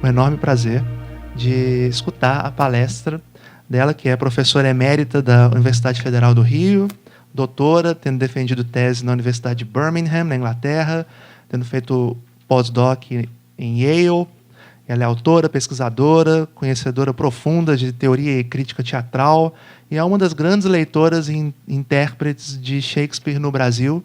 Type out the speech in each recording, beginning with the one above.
um enorme prazer de escutar a palestra dela, que é professora emérita da Universidade Federal do Rio, doutora, tendo defendido tese na Universidade de Birmingham, na Inglaterra, tendo feito pós-doc em Yale. Ela é autora, pesquisadora, conhecedora profunda de teoria e crítica teatral e é uma das grandes leitoras e intérpretes de Shakespeare no Brasil.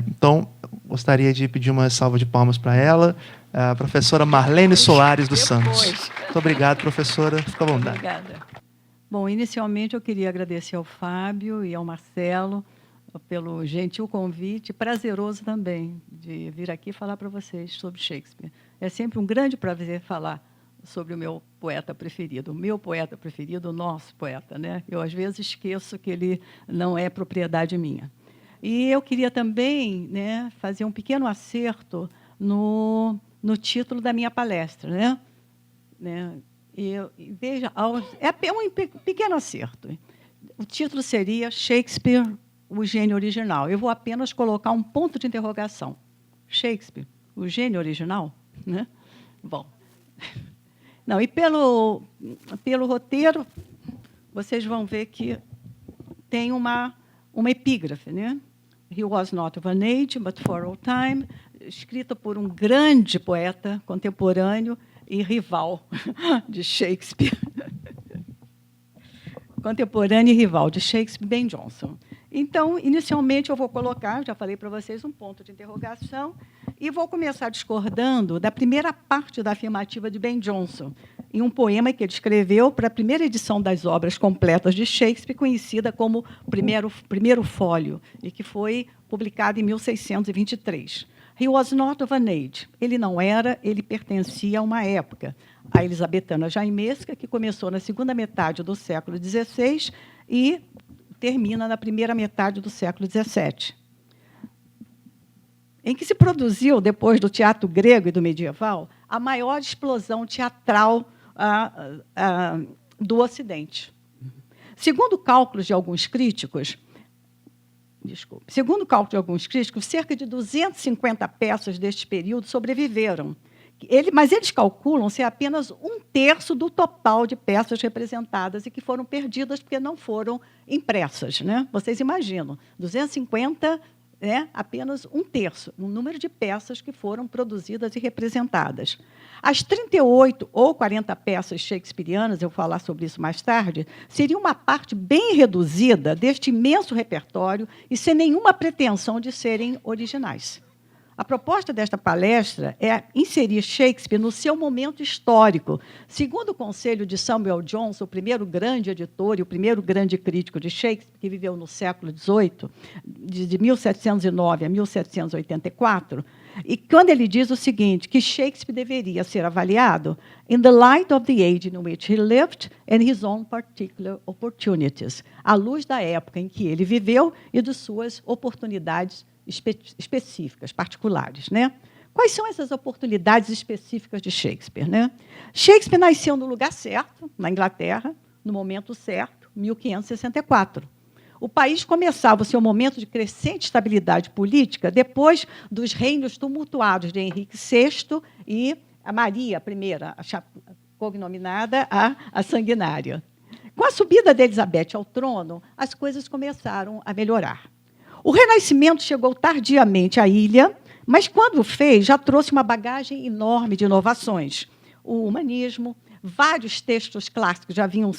Então, gostaria de pedir uma salva de palmas para ela, a professora Marlene Soares dos Santos. Muito obrigado, professora. Fica à vontade. Obrigada. Bom, inicialmente eu queria agradecer ao Fábio e ao Marcelo pelo gentil convite, prazeroso também, de vir aqui falar para vocês sobre Shakespeare. É sempre um grande prazer falar sobre o meu poeta preferido, o nosso poeta, né? Eu, às vezes, esqueço que ele não é propriedade minha. E eu queria também, né, fazer um pequeno acerto no título da minha palestra, né? E veja, é um pequeno acerto. O título seria Shakespeare, o gênio original. Eu vou apenas colocar um ponto de interrogação. Shakespeare, o gênio original? Né? Bom, não, e pelo roteiro, vocês vão ver que tem uma epígrafe, né? He was not of an age, but for all time, escrita por um grande poeta contemporâneo e rival de Shakespeare. Contemporâneo e rival de Shakespeare, Ben Jonson. Então, inicialmente, eu vou colocar, já falei para vocês, um ponto de interrogação, e vou começar discordando da primeira parte da afirmativa de Ben Jonson, em um poema que ele escreveu para a primeira edição das obras completas de Shakespeare, conhecida como Primeiro Fólio, e que foi publicado em 1623. He was not of an age. Ele não era, ele pertencia a uma época, a elizabetana jaimesca, que começou na segunda metade do século XVI e termina na primeira metade do século XVII, em que se produziu, depois do teatro grego e do medieval, a maior explosão teatral do Ocidente. Segundo cálculos de alguns críticos, cerca de 250 peças deste período sobreviveram. Mas eles calculam ser apenas 1/3 do total de peças representadas e que foram perdidas porque não foram impressas, né? Vocês imaginam, 250, apenas 1/3, o número de peças que foram produzidas e representadas. As 38 ou 40 peças shakespearianas, eu vou falar sobre isso mais tarde, seriam uma parte bem reduzida deste imenso repertório e sem nenhuma pretensão de serem originais. A proposta desta palestra é inserir Shakespeare no seu momento histórico. Segundo o conselho de Samuel Johnson, o primeiro grande editor e o primeiro grande crítico de Shakespeare, que viveu no século XVIII, de 1709 a 1784, e quando ele diz o seguinte, que Shakespeare deveria ser avaliado in the light of the age in which he lived and his own particular opportunities, à luz da época em que ele viveu e de suas oportunidades específicas, particulares, né? Quais são essas oportunidades específicas de Shakespeare, né? Shakespeare nasceu no lugar certo, na Inglaterra, no momento certo, 1564. O país começava o seu momento de crescente estabilidade política depois dos reinos tumultuados de Henrique VI e a Maria I, cognominada a Sanguinária. Com a subida de Elizabeth ao trono, as coisas começaram a melhorar. O Renascimento chegou tardiamente à ilha, mas, quando o fez, já trouxe uma bagagem enorme de inovações. O humanismo, vários textos clássicos já vinham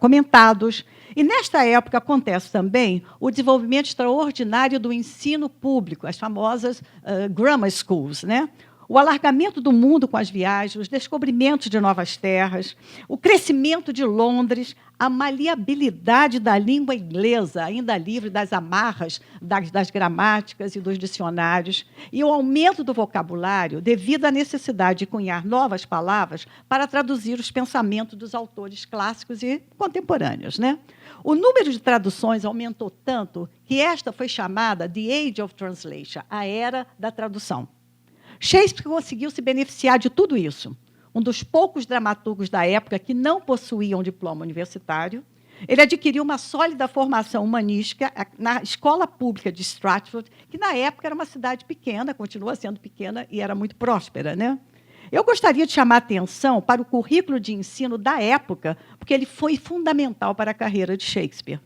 comentados. E, nesta época, acontece também o desenvolvimento extraordinário do ensino público, as famosas grammar schools, né? O alargamento do mundo com as viagens, os descobrimentos de novas terras, o crescimento de Londres, a maleabilidade da língua inglesa, ainda livre das amarras das gramáticas e dos dicionários, e o aumento do vocabulário devido à necessidade de cunhar novas palavras para traduzir os pensamentos dos autores clássicos e contemporâneos, né? O número de traduções aumentou tanto que esta foi chamada The Age of Translation, a era da tradução. Shakespeare conseguiu se beneficiar de tudo isso. Um dos poucos dramaturgos da época que não possuíam diploma universitário Ele adquiriu uma sólida formação humanística na Escola Pública de Stratford, que, na época, era uma cidade pequena, continua sendo pequena e era muito próspera, né? Eu gostaria de chamar a atenção para o currículo de ensino da época, porque ele foi fundamental para a carreira de Shakespeare.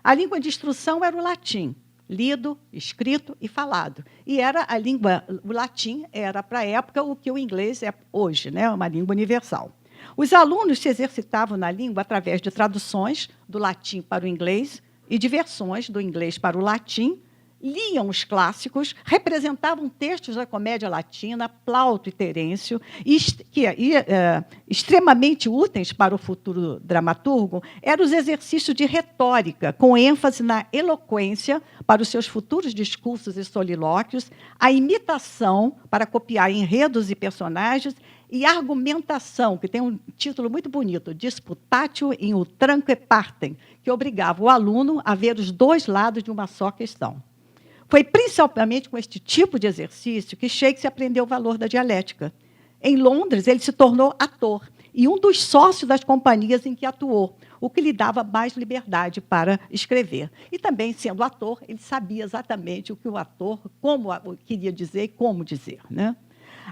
A língua de instrução era o latim, lido, escrito e falado. E o latim era, para a época, o que o inglês é hoje, né? Uma língua universal. Os alunos se exercitavam na língua através de traduções do latim para o inglês e de versões do inglês para o latim, liam os clássicos, representavam textos da comédia latina, Plauto e Terêncio, extremamente úteis para o futuro dramaturgo, eram os exercícios de retórica, com ênfase na eloquência para os seus futuros discursos e solilóquios, a imitação para copiar enredos e personagens, e argumentação, que tem um título muito bonito, Disputatio in utranque partem, que obrigava o aluno a ver os dois lados de uma só questão. Foi principalmente com este tipo de exercício que Shakespeare aprendeu o valor da dialética. Em Londres, ele se tornou ator e um dos sócios das companhias em que atuou, o que lhe dava mais liberdade para escrever. E também, sendo ator, ele sabia exatamente o que o ator queria dizer e como dizer, né?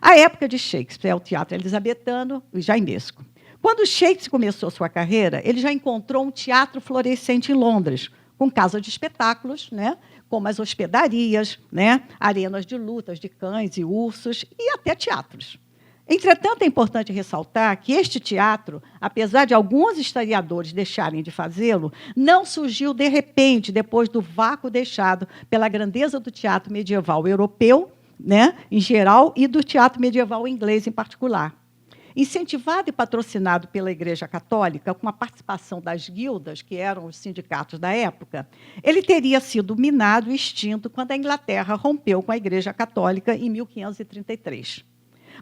A época de Shakespeare é o teatro elizabetano e jainesco. Quando Shakespeare começou sua carreira, ele já encontrou um teatro florescente em Londres, com casas de espetáculos, né, como as hospedarias, né, arenas de lutas de cães e ursos e até teatros. Entretanto, é importante ressaltar que este teatro, apesar de alguns historiadores deixarem de fazê-lo, não surgiu de repente, depois do vácuo deixado pela grandeza do teatro medieval europeu, né, em geral, e do teatro medieval inglês em particular. Incentivado e patrocinado pela Igreja Católica, com a participação das guildas, que eram os sindicatos da época, ele teria sido minado e extinto quando a Inglaterra rompeu com a Igreja Católica em 1533.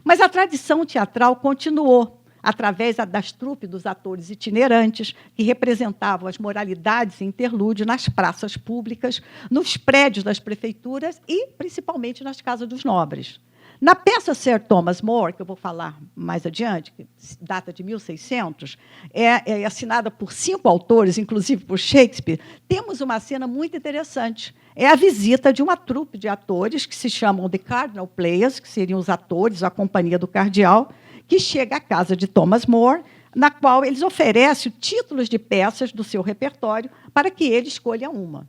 Mas a tradição teatral continuou, através das trupes dos atores itinerantes, que representavam as moralidades e interlúdios nas praças públicas, nos prédios das prefeituras e, principalmente, nas casas dos nobres. Na peça Sir Thomas More, que eu vou falar mais adiante, que data de 1600, é assinada por 5 autores, inclusive por Shakespeare, temos uma cena muito interessante. É a visita de uma trupe de atores, que se chamam The Cardinal Players, que seriam os atores, a companhia do cardeal, que chega à casa de Thomas More, na qual eles oferecem títulos de peças do seu repertório para que ele escolha uma.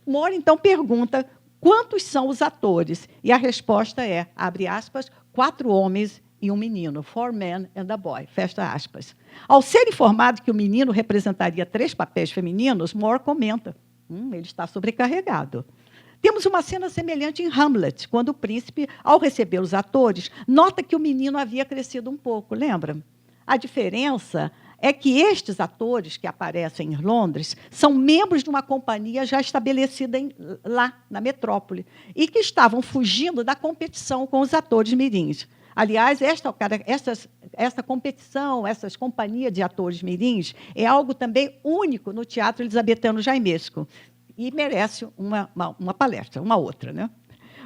More, então, pergunta quantos são os atores, e a resposta é, abre aspas, 4 homens e um menino, 4 men and a boy, fecha aspas. Ao ser informado que o menino representaria 3 papéis femininos, More comenta, ele está sobrecarregado. Temos uma cena semelhante em Hamlet, quando o príncipe, ao receber os atores, nota que o menino havia crescido um pouco, lembra? A diferença é que estes atores que aparecem em Londres são membros de uma companhia já estabelecida lá, na metrópole, e que estavam fugindo da competição com os atores mirins. Aliás, esta competição, essas companhias de atores mirins, é algo também único no teatro elizabetano jainesco, e merece uma palestra, uma outra, né?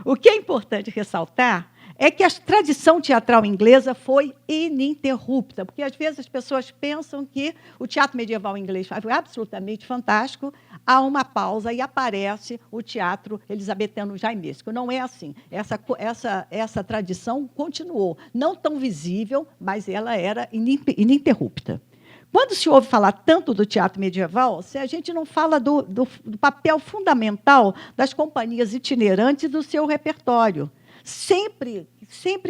O que é importante ressaltar é que a tradição teatral inglesa foi ininterrupta, porque, às vezes, as pessoas pensam que o teatro medieval inglês foi absolutamente fantástico, há uma pausa e aparece o teatro elizabetano jainesco. Não é assim. Essa tradição continuou, não tão visível, mas ela era ininterrupta. Quando se ouve falar tanto do teatro medieval, se a gente não fala do papel fundamental das companhias itinerantes e do seu repertório, sempre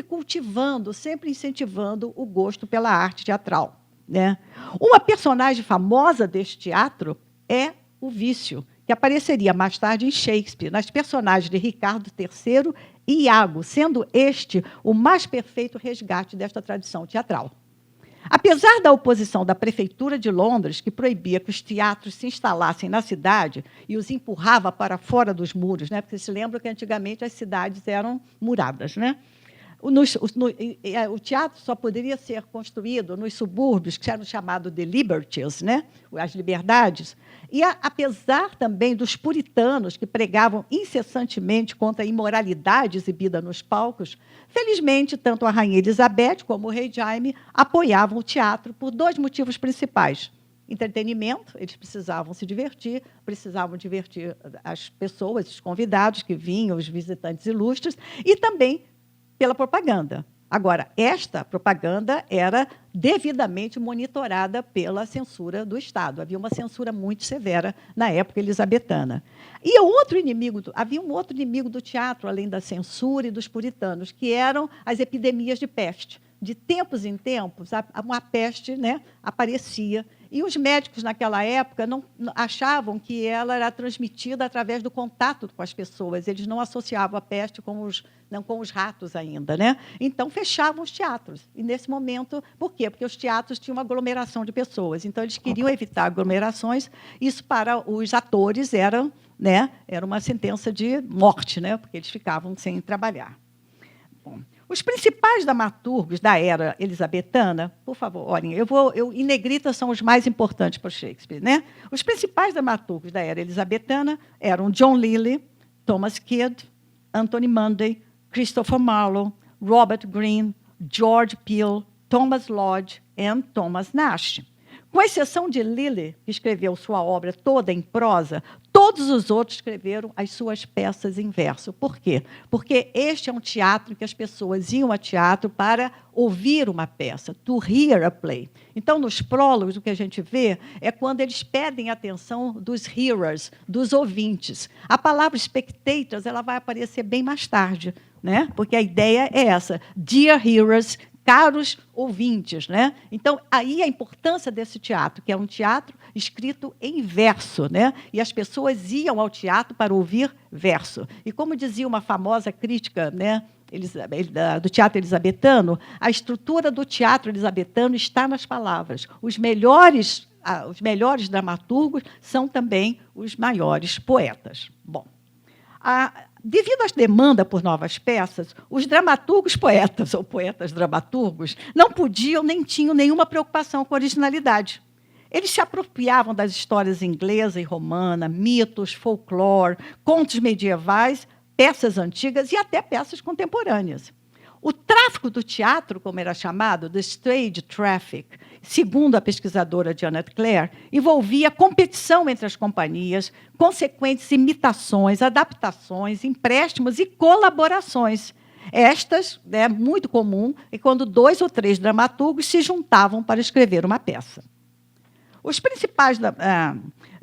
cultivando, sempre incentivando o gosto pela arte teatral, né? Uma personagem famosa deste teatro é o Vício, que apareceria mais tarde em Shakespeare, nas personagens de Ricardo III e Iago, sendo este o mais perfeito resgate desta tradição teatral. Apesar da oposição da Prefeitura de Londres, que proibia que os teatros se instalassem na cidade e os empurrava para fora dos muros, né? Porque se lembram que antigamente as cidades eram muradas, né? O teatro só poderia ser construído nos subúrbios, que eram chamados de liberties, né? As liberdades. E, apesar também dos puritanos, que pregavam incessantemente contra a imoralidade exibida nos palcos, felizmente, tanto a Rainha Elizabeth como o Rei Jaime apoiavam o teatro por 2 motivos principais. entretenimento, eles precisavam se divertir, precisavam divertir as pessoas, os convidados que vinham, os visitantes ilustres, e também pela propaganda. Agora, esta propaganda era devidamente monitorada pela censura do Estado. Havia uma censura muito severa na época elizabetana. E havia um outro inimigo do teatro, além da censura e dos puritanos, que eram as epidemias de peste. De tempos em tempos, uma peste, né, aparecia. E os médicos, naquela época, não achavam que ela era transmitida através do contato com as pessoas. Eles não associavam a peste com os ratos ainda, né? Então, fechavam os teatros. E, nesse momento, por quê? Porque os teatros tinham uma aglomeração de pessoas. Então, eles queriam evitar aglomerações. Isso, para os atores, era uma sentença de morte, né? Porque eles ficavam sem trabalhar. Bom, os principais dramaturgos da era elizabetana, por favor, olhem, em negrita são os mais importantes para o Shakespeare, né? Os principais dramaturgos da era elizabetana eram John Lyly, Thomas Kidd, Anthony Munday, Christopher Marlowe, Robert Greene, George Peele, Thomas Lodge e Thomas Nashe. Com exceção de Lyly, que escreveu sua obra toda em prosa, todos os outros escreveram as suas peças em verso. Por quê? Porque este é um teatro que as pessoas iam a teatro para ouvir uma peça, to hear a play. Então, nos prólogos, o que a gente vê é quando eles pedem a atenção dos hearers, dos ouvintes. A palavra spectators ela vai aparecer bem mais tarde, né? Porque a ideia é essa, dear hearers, caros ouvintes, né? Então, aí a importância desse teatro, que é um teatro escrito em verso, né? E as pessoas iam ao teatro para ouvir verso. E como dizia uma famosa crítica, né, do teatro elizabetano, a estrutura do teatro elizabetano está nas palavras. Os melhores dramaturgos são também os maiores poetas. Bom, devido à demanda por novas peças, os dramaturgos poetas, ou poetas dramaturgos, não podiam nem tinham nenhuma preocupação com a originalidade. Eles se apropriavam das histórias inglesa e romana, mitos, folclore, contos medievais, peças antigas e até peças contemporâneas. O tráfico do teatro, como era chamado, the stage traffic, segundo a pesquisadora Janet Clare, envolvia competição entre as companhias, consequentes imitações, adaptações, empréstimos e colaborações. Estas, muito comum, é quando 2 ou 3 dramaturgos se juntavam para escrever uma peça. Os principais...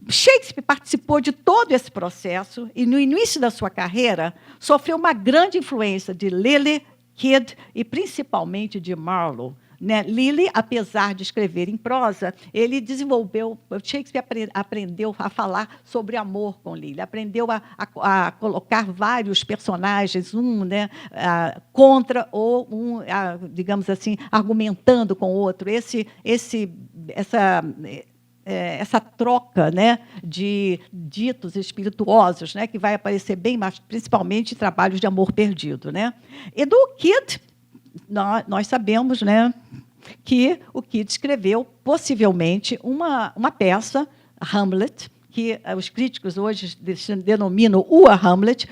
Shakespeare participou de todo esse processo e, no início da sua carreira, sofreu uma grande influência de Lyly, Kidd e, principalmente, de Marlowe. Lyly, apesar de escrever em prosa, ele desenvolveu... Shakespeare aprendeu a falar sobre amor com Lyly, aprendeu a colocar vários personagens, contra ou digamos assim, argumentando com o outro. Essa troca, né, de ditos espirituosos, né, que vai aparecer bem mais, principalmente em trabalhos de amor perdido, né? E do Kidd, nós sabemos, né, que o Kidd escreveu, possivelmente, uma peça, Hamlet, que os críticos hoje denominam o Hamlet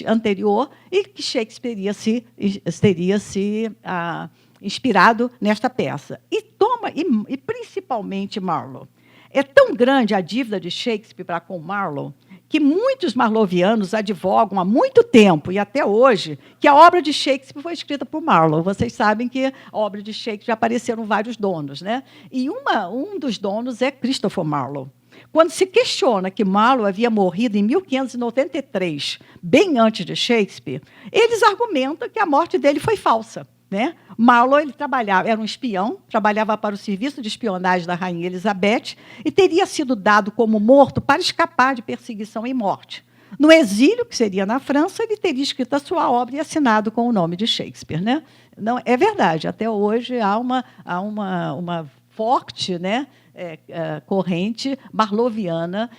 anterior, e que Shakespeare teria se inspirado nesta peça. E principalmente Marlowe. É tão grande a dívida de Shakespeare para com Marlowe que muitos marlovianos advogam há muito tempo, e até hoje, que a obra de Shakespeare foi escrita por Marlowe. Vocês sabem que a obra de Shakespeare já apareceram vários donos, né? E um dos donos é Christopher Marlowe. Quando se questiona que Marlowe havia morrido em 1593, bem antes de Shakespeare, eles argumentam que a morte dele foi falsa. Né? Marlowe era um espião, trabalhava para o serviço de espionagem da rainha Elizabeth e teria sido dado como morto para escapar de perseguição e morte. No exílio, que seria na França, ele teria escrito a sua obra e assinado com o nome de Shakespeare. Né? Não, é verdade, até hoje há uma forte, né, corrente marloviana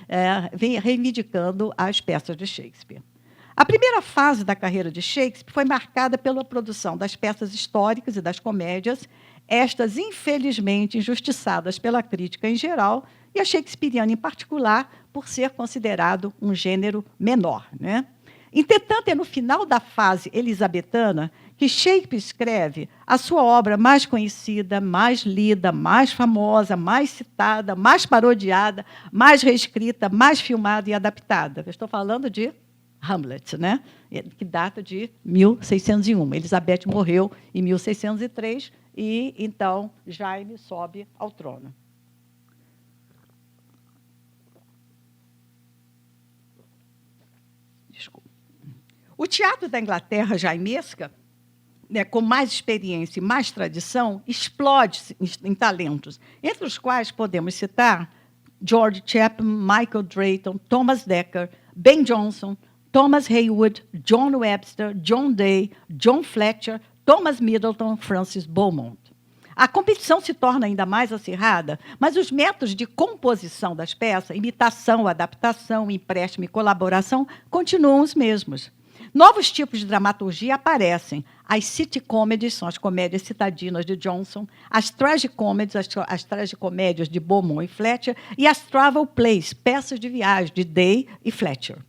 reivindicando as peças de Shakespeare. A primeira fase da carreira de Shakespeare foi marcada pela produção das peças históricas e das comédias, estas, infelizmente, injustiçadas pela crítica em geral, e a shakespeariana em particular, por ser considerado um gênero menor. Né? Entretanto, é no final da fase elizabetana que Shakespeare escreve a sua obra mais conhecida, mais lida, mais famosa, mais citada, mais parodiada, mais reescrita, mais filmada e adaptada. Eu estou falando de Hamlet, né? Que data de 1601. Elizabeth morreu em 1603 e, então, Jaime sobe ao trono. Desculpa. O teatro da Inglaterra jaimesca, né, com mais experiência e mais tradição, explode em talentos, entre os quais podemos citar George Chapman, Michael Drayton, Thomas Dekker, Ben Jonson, Thomas Heywood, John Webster, John Day, John Fletcher, Thomas Middleton, Francis Beaumont. A competição se torna ainda mais acirrada, mas os métodos de composição das peças, imitação, adaptação, empréstimo e colaboração, continuam os mesmos. Novos tipos de dramaturgia aparecem. As city comedies, são as comédias citadinas de Jonson, as tragicomedies, as tragicomédias de Beaumont e Fletcher, e as travel plays, peças de viagem, de Day e Fletcher.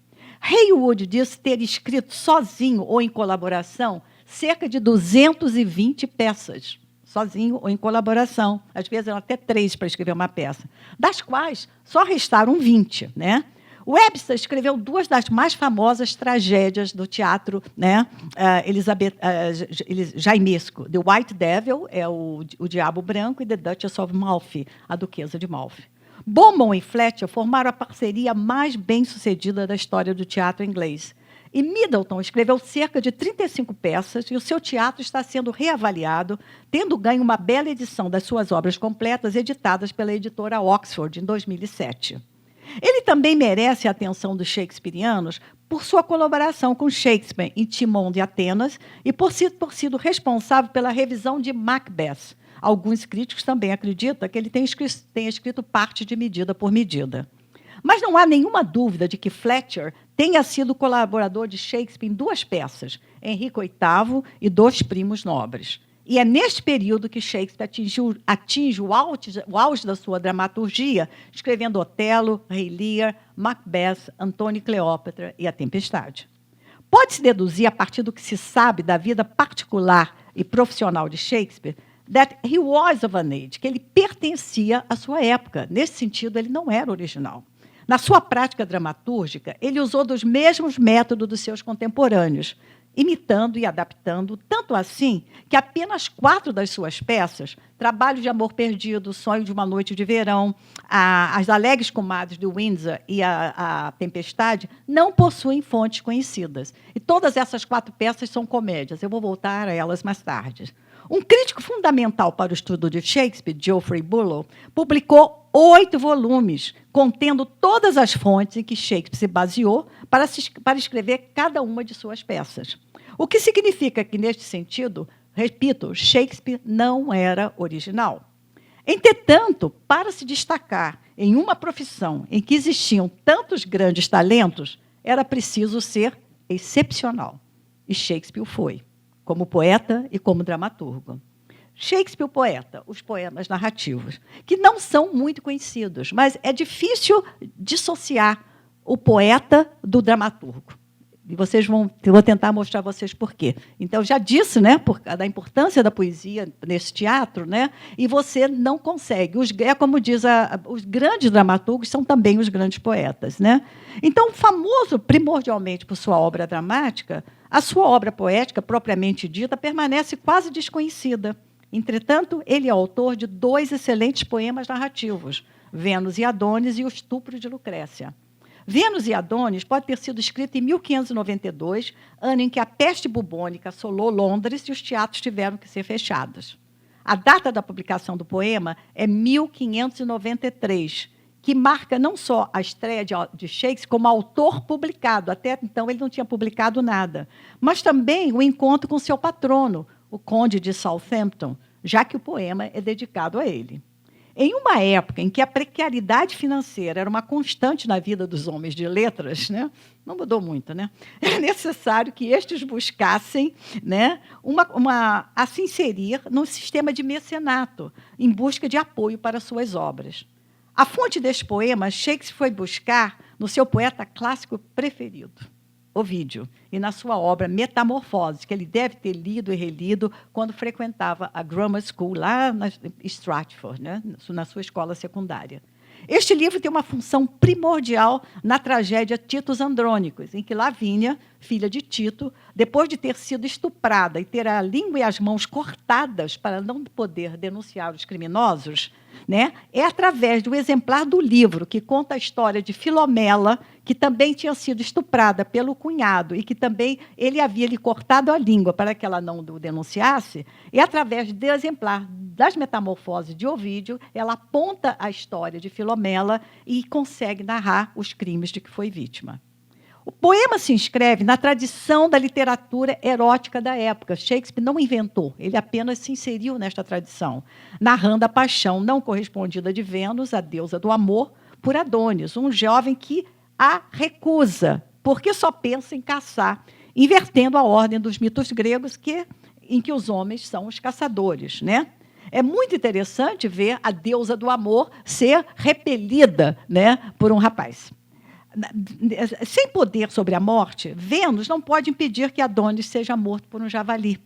Heywood diz ter escrito sozinho ou em colaboração cerca de 220 peças, sozinho ou em colaboração. Às vezes eram até 3 para escrever uma peça, das quais só restaram 20, né? Webster escreveu 2 das mais famosas tragédias do teatro, né, jaimesco. The White Devil, é o Diabo Branco, e The Duchess of Malfi, a Duquesa de Malfi. Beaumont e Fletcher formaram a parceria mais bem-sucedida da história do teatro inglês. E Middleton escreveu cerca de 35 peças, e o seu teatro está sendo reavaliado, tendo ganho uma bela edição das suas obras completas, editadas pela editora Oxford, em 2007. Ele também merece a atenção dos shakespearianos por sua colaboração com Shakespeare em Timão de Atenas e por sido responsável pela revisão de Macbeth. Alguns críticos também acreditam que ele tenha escrito parte de Medida por Medida. Mas não há nenhuma dúvida de que Fletcher tenha sido colaborador de Shakespeare em 2 peças, Henrique VIII e 2 Primos Nobres. E é neste período que Shakespeare atinge o auge da sua dramaturgia, escrevendo Otelo, Rei Lear, Macbeth, Antônio e Cleópatra e A Tempestade. Pode-se deduzir, a partir do que se sabe da vida particular e profissional de Shakespeare, that he was of an age, que ele pertencia à sua época. Nesse sentido, ele não era original. Na sua prática dramatúrgica, ele usou dos mesmos métodos dos seus contemporâneos, imitando e adaptando, tanto assim que apenas 4 das suas peças, Trabalho de Amor Perdido, Sonho de uma Noite de Verão, As Alegres Comadres de Windsor e a Tempestade, não possuem fontes conhecidas. E todas essas 4 peças são comédias. Eu vou voltar a elas mais tarde. Um crítico fundamental para o estudo de Shakespeare, Geoffrey Bullough, publicou 8 volumes, contendo todas as fontes em que Shakespeare se baseou para escrever cada uma de suas peças. O que significa que, neste sentido, repito, Shakespeare não era original. Entretanto, para se destacar em uma profissão em que existiam tantos grandes talentos, era preciso ser excepcional. E Shakespeare foi, como poeta e como dramaturgo. Shakespeare, o poeta, os poemas narrativos, que não são muito conhecidos, mas é difícil dissociar o poeta do dramaturgo. E eu vou tentar mostrar a vocês por quê. Então, já disse, né, da importância da poesia nesse teatro, né, e você não consegue. É como diz, os grandes dramaturgos são também os grandes poetas. Né? Então, famoso primordialmente por sua obra dramática, a sua obra poética, propriamente dita, permanece quase desconhecida. Entretanto, ele é autor de 2 excelentes poemas narrativos, Vênus e Adonis e O Estupro de Lucrécia. Vênus e Adonis pode ter sido escrito em 1592, ano em que a peste bubônica assolou Londres e os teatros tiveram que ser fechados. A data da publicação do poema é 1593, que marca não só a estreia de Shakespeare como autor publicado, até então ele não tinha publicado nada, mas também o encontro com seu patrono, o conde de Southampton, já que o poema é dedicado a ele. Em uma época em que a precariedade financeira era uma constante na vida dos homens de letras, né? Não mudou muito, né? É necessário que estes buscassem, né, a se inserir num sistema de mecenato, em busca de apoio para suas obras. A fonte deste poema, Shakespeare foi buscar no seu poeta clássico preferido, Ovídio, e na sua obra Metamorfose, que ele deve ter lido e relido quando frequentava a Grammar School, lá em Stratford, né, na sua escola secundária. Este livro tem uma função primordial na tragédia Titus Andrônicos, em que Lavínia, filha de Tito, depois de ter sido estuprada e ter a língua e as mãos cortadas para não poder denunciar os criminosos, né, é através do exemplar do livro que conta a história de Filomela, que também tinha sido estuprada pelo cunhado e que também ele havia lhe cortado a língua para que ela não o denunciasse, e através do exemplar das Metamorfoses de Ovídio, ela aponta a história de Filomela e consegue narrar os crimes de que foi vítima. O poema se inscreve na tradição da literatura erótica da época. Shakespeare não inventou, ele apenas se inseriu nesta tradição, narrando a paixão não correspondida de Vênus, a deusa do amor, por Adônis, um jovem que a recusa, porque só pensa em caçar, invertendo a ordem dos mitos gregos, em que os homens são os caçadores, né? É muito interessante ver a deusa do amor ser repelida, né, por um rapaz. Sem poder sobre a morte, Vênus não pode impedir que Adônis seja morto por um javali.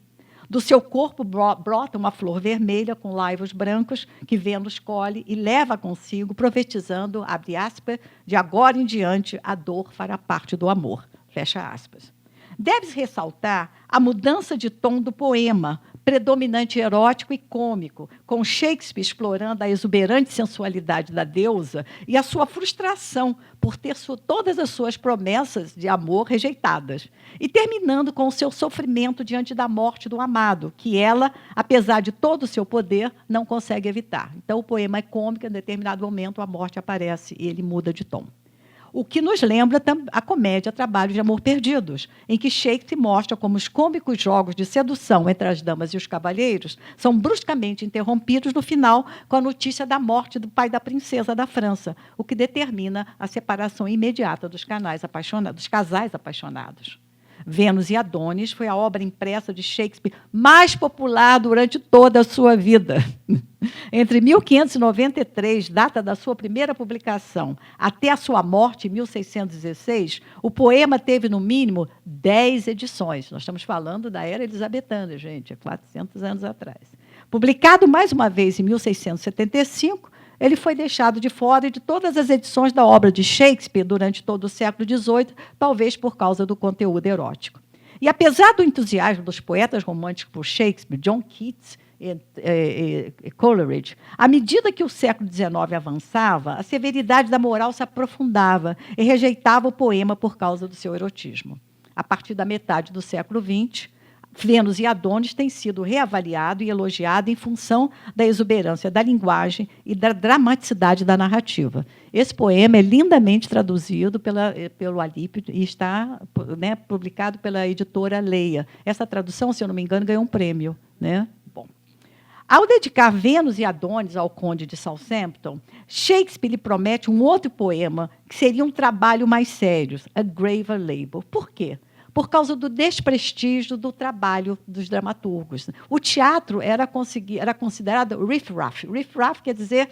Do seu corpo brota uma flor vermelha com laivos brancos que Vênus colhe e leva consigo, profetizando, abre aspas, de agora em diante a dor fará parte do amor, fecha aspas. Deve-se ressaltar a mudança de tom do poema, predominante erótico e cômico, com Shakespeare explorando a exuberante sensualidade da deusa e a sua frustração por ter todas as suas promessas de amor rejeitadas, e terminando com o seu sofrimento diante da morte do amado, que ela, apesar de todo o seu poder, não consegue evitar. Então, o poema é cômico, em determinado momento a morte aparece e ele muda de tom. O que nos lembra a comédia Trabalhos de Amor Perdidos, em que Shakespeare mostra como os cômicos jogos de sedução entre as damas e os cavalheiros são bruscamente interrompidos no final com a notícia da morte do pai da princesa da França, o que determina a separação imediata dos casais apaixonados. Vênus e Adônis foi a obra impressa de Shakespeare mais popular durante toda a sua vida. Entre 1593, data da sua primeira publicação, até a sua morte, em 1616, o poema teve, no mínimo, 10 edições. Nós estamos falando da era elisabetana, gente, há 400 anos atrás. Publicado mais uma vez em 1675, ele foi deixado de fora de todas as edições da obra de Shakespeare durante todo o século XVIII, talvez por causa do conteúdo erótico. E, apesar do entusiasmo dos poetas românticos por Shakespeare, John Keats e Coleridge, à medida que o século XIX avançava, a severidade da moral se aprofundava e rejeitava o poema por causa do seu erotismo. A partir da metade do século XX, Vênus e Adônis têm sido reavaliado e elogiado em função da exuberância da linguagem e da dramaticidade da narrativa. Esse poema é lindamente traduzido pelo Alípio e está, né, publicado pela editora Leia. Essa tradução, se eu não me engano, ganhou um prêmio, né? Bom. Ao dedicar Vênus e Adônis ao conde de Southampton, Shakespeare lhe promete um outro poema que seria um trabalho mais sério, A Graver Labor. Por quê? Por causa do desprestígio do trabalho dos dramaturgos. O teatro era considerado riff-raff. Riff-raff quer dizer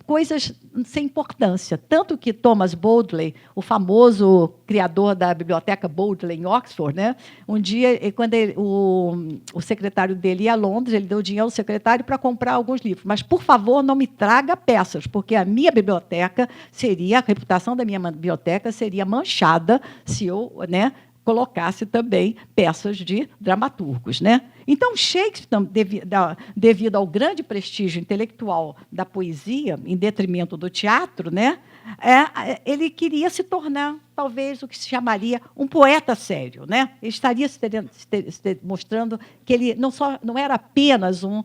coisas sem importância. Tanto que Thomas Bodley, o famoso criador da biblioteca Bodley em Oxford, né, um dia, quando o secretário dele ia a Londres, ele deu dinheiro ao secretário para comprar alguns livros. Mas, por favor, não me traga peças, porque a reputação da minha biblioteca seria manchada se eu, né, colocasse também peças de dramaturgos, né? Então, Shakespeare, devido ao grande prestígio intelectual da poesia, em detrimento do teatro, né, ele queria se tornar, talvez, o que se chamaria um poeta sério, né? Ele estaria mostrando que ele não era apenas um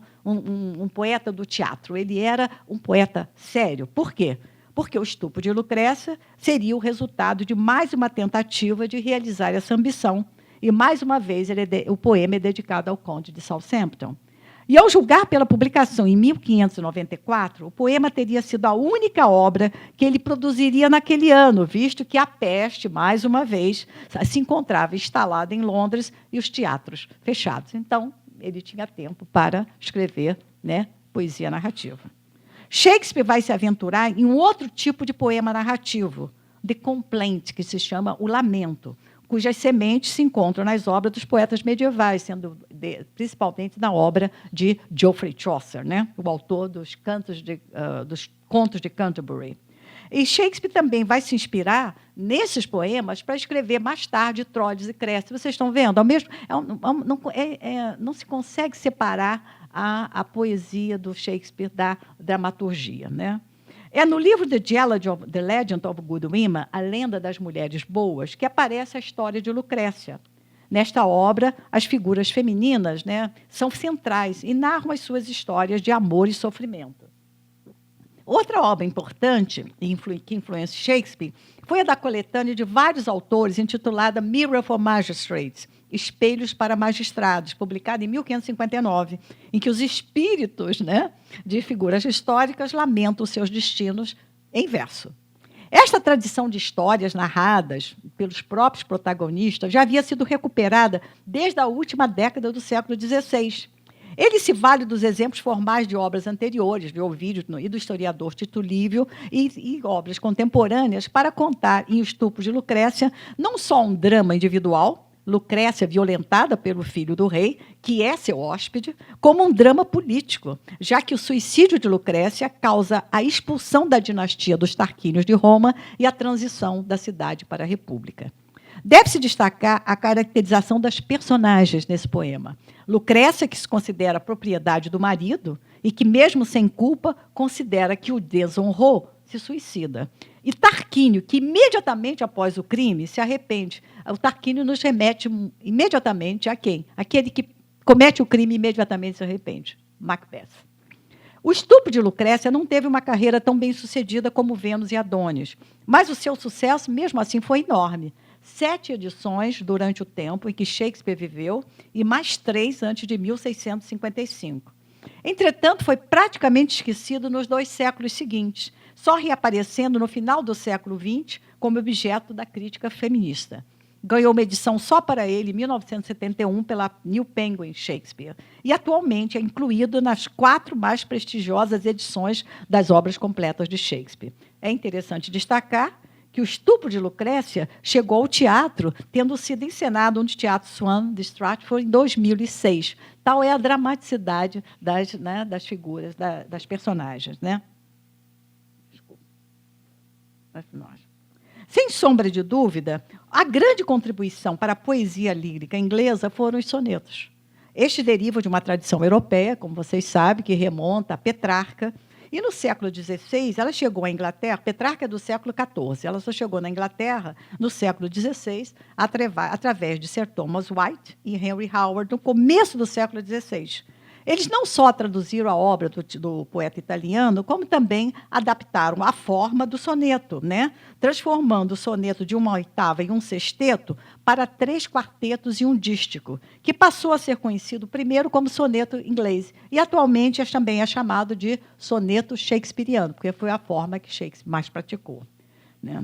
poeta do teatro, ele era um poeta sério. Por quê? Porque o estupro de Lucrécia seria o resultado de mais uma tentativa de realizar essa ambição. E, mais uma vez, o poema é dedicado ao conde de Southampton. E, ao julgar pela publicação em 1594, o poema teria sido a única obra que ele produziria naquele ano, visto que a peste, mais uma vez, se encontrava instalada em Londres e os teatros fechados. Então, ele tinha tempo para escrever, né, poesia narrativa. Shakespeare vai se aventurar em um outro tipo de poema narrativo, The Complaint, que se chama O Lamento, cujas sementes se encontram nas obras dos poetas medievais, principalmente na obra de Geoffrey Chaucer, né? O autor dos Contos de Canterbury. E Shakespeare também vai se inspirar nesses poemas para escrever mais tarde Troilus e Cressida. Vocês estão vendo? Não se consegue separar a poesia do Shakespeare da dramaturgia, né? É no livro The Legend of Good Women, A Lenda das Mulheres Boas, que aparece a história de Lucrécia. Nesta obra, as figuras femininas, né, são centrais e narram as suas histórias de amor e sofrimento. Outra obra importante que influencia Shakespeare foi a da coletânea de vários autores, intitulada Mirror for Magistrates, Espelhos para Magistrados, publicada em 1559, em que os espíritos, né, de figuras históricas lamentam seus destinos em verso. Esta tradição de histórias narradas pelos próprios protagonistas já havia sido recuperada desde a última década do século XVI. Ele se vale dos exemplos formais de obras anteriores, de Ovídio e do historiador Tito Livio, e obras contemporâneas para contar, em O Estupro de Lucrécia, não só um drama individual, Lucrécia violentada pelo filho do rei, que é seu hóspede, como um drama político, já que o suicídio de Lucrécia causa a expulsão da dinastia dos Tarquínios de Roma e a transição da cidade para a república. Deve-se destacar a caracterização das personagens nesse poema. Lucrécia, que se considera propriedade do marido e que, mesmo sem culpa, considera que o desonrou, se suicida. E Tarquínio, que imediatamente após o crime se arrepende. O Tarquínio nos remete imediatamente a quem? Aquele que comete o crime e imediatamente se arrepende. Macbeth. O Estupro de Lucrécia não teve uma carreira tão bem-sucedida como Vênus e Adônis, mas o seu sucesso, mesmo assim, foi enorme. 7 edições durante o tempo em que Shakespeare viveu e mais 3 antes de 1655. Entretanto, foi praticamente esquecido nos 2 séculos seguintes, só reaparecendo no final do século XX como objeto da crítica feminista. Ganhou uma edição só para ele em 1971 pela New Penguin Shakespeare e atualmente é incluído nas 4 mais prestigiosas edições das obras completas de Shakespeare. É interessante destacar que O Estupro de Lucrécia chegou ao teatro, tendo sido encenado no Teatro Swan de Stratford em 2006. Tal é a dramaticidade das figuras, das personagens, né? Desculpa. Sem sombra de dúvida, a grande contribuição para a poesia lírica inglesa foram os sonetos. Este deriva de uma tradição europeia, como vocês sabem, que remonta a Petrarca. E no século XVI, ela chegou à Inglaterra, Petrarca é do século XIV, ela só chegou na Inglaterra no século XVI, através de Sir Thomas White e Henry Howard, no começo do século XVI. Eles não só traduziram a obra do poeta italiano, como também adaptaram a forma do soneto, né? Transformando o soneto de 1/8 e 1/6 para 3 quartetos e um dístico, que passou a ser conhecido primeiro como soneto inglês, e atualmente também é chamado de soneto shakespeariano, porque foi a forma que Shakespeare mais praticou, né?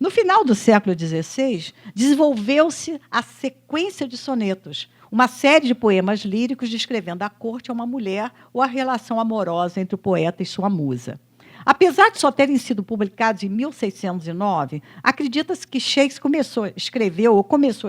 No final do século XVI, desenvolveu-se a sequência de sonetos, uma série de poemas líricos descrevendo a corte a uma mulher ou a relação amorosa entre o poeta e sua musa. Apesar de só terem sido publicados em 1609, acredita-se que Shakespeare começou a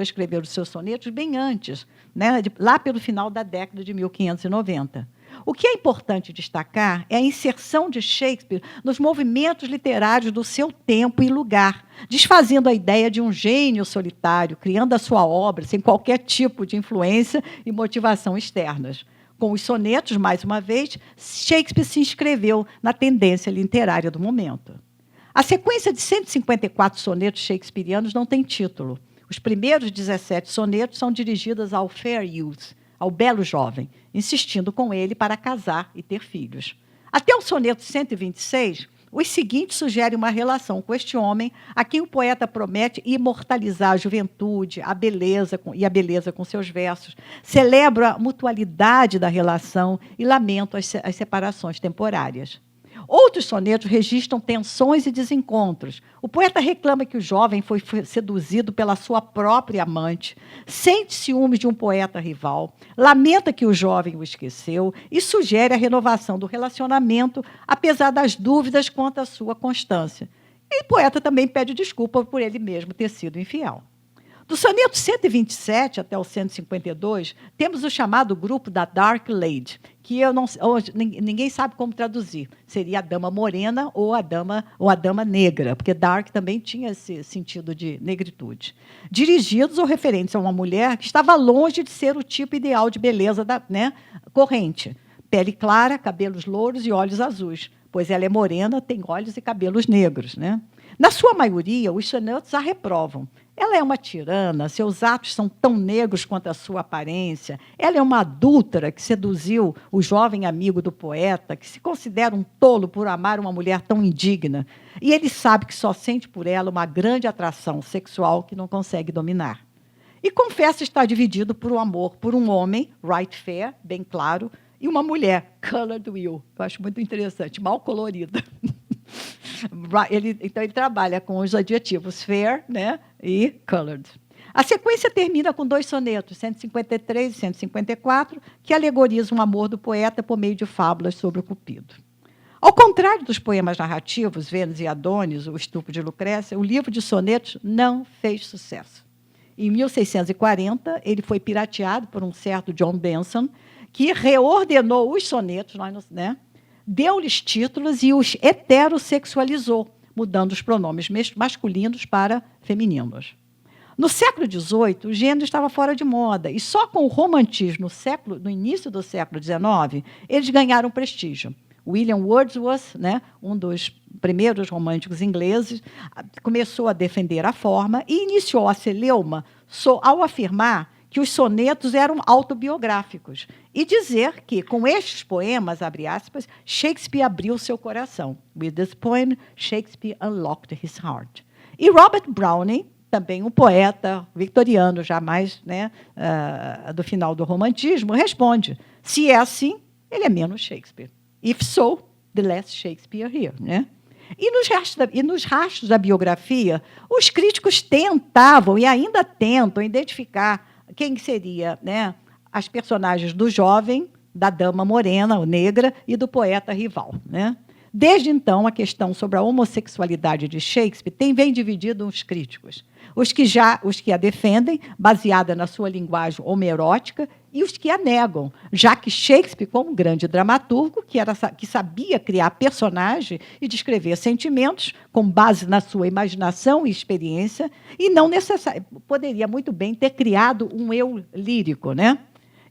escrever os seus sonetos bem antes, né, lá pelo final da década de 1590. O que é importante destacar é a inserção de Shakespeare nos movimentos literários do seu tempo e lugar, desfazendo a ideia de um gênio solitário, criando a sua obra sem qualquer tipo de influência e motivação externas. Com os sonetos, mais uma vez, Shakespeare se inscreveu na tendência literária do momento. A sequência de 154 sonetos shakespearianos não tem título. Os primeiros 17 sonetos são dirigidos ao fair youth, ao belo jovem, insistindo com ele para casar e ter filhos. Até o soneto 126, os seguintes sugerem uma relação com este homem a quem o poeta promete imortalizar a juventude, a beleza com seus versos, celebra a mutualidade da relação e lamenta as separações temporárias. Outros sonetos registram tensões e desencontros. O poeta reclama que o jovem foi seduzido pela sua própria amante, sente ciúmes de um poeta rival, lamenta que o jovem o esqueceu e sugere a renovação do relacionamento, apesar das dúvidas quanto à sua constância. E o poeta também pede desculpa por ele mesmo ter sido infiel. Do soneto 127 até o 152, temos o chamado grupo da Dark Lady, que hoje ninguém sabe como traduzir. Seria a dama morena ou a dama negra, porque dark também tinha esse sentido de negritude. Dirigidos ou referentes a uma mulher que estava longe de ser o tipo ideal de beleza corrente. Pele clara, cabelos louros e olhos azuis, pois ela é morena, tem olhos e cabelos negros. Na sua maioria, os sonetos a reprovam. Ela é uma tirana, seus atos são tão negros quanto a sua aparência. Ela é uma adúltera que seduziu o jovem amigo do poeta, que se considera um tolo por amar uma mulher tão indigna. E ele sabe que só sente por ela uma grande atração sexual que não consegue dominar. E confessa estar dividido por um amor por um homem, right fair, bem claro, e uma mulher, colored will. Eu acho muito interessante, mal colorida. Então, ele trabalha com os adjetivos fair, e colored. A sequência termina com 2 sonetos, 153 e 154, que alegorizam o amor do poeta por meio de fábulas sobre o Cupido. Ao contrário dos poemas narrativos, Vênus e Adonis, o Estupro de Lucrécia, o livro de sonetos não fez sucesso. Em 1640, ele foi pirateado por um certo John Benson, que reordenou os sonetos, deu-lhes títulos e os heterossexualizou, mudando os pronomes masculinos para femininos. No século XVIII, o gênero estava fora de moda, e só com o romantismo no início do século XIX, eles ganharam prestígio. William Wordsworth, um dos primeiros românticos ingleses, começou a defender a forma e iniciou a celeuma ao afirmar que os sonetos eram autobiográficos e dizer que, com estes poemas, abre aspas, Shakespeare abriu seu coração. With this poem, Shakespeare unlocked his heart. E Robert Browning, também um poeta victoriano, já mais do final do romantismo, responde, se é assim, ele é menos Shakespeare. If so, the less Shakespeare here. E nos rastros da biografia, os críticos tentavam e ainda tentam identificar quem seria as personagens do jovem, da dama morena ou negra e do poeta rival. Desde então, a questão sobre a homossexualidade de Shakespeare vem dividida os críticos. Os que a defendem, baseada na sua linguagem homerótica, e os que a negam, já que Shakespeare, como grande dramaturgo, que sabia criar personagem e descrever sentimentos com base na sua imaginação e experiência, e não poderia muito bem ter criado um eu lírico.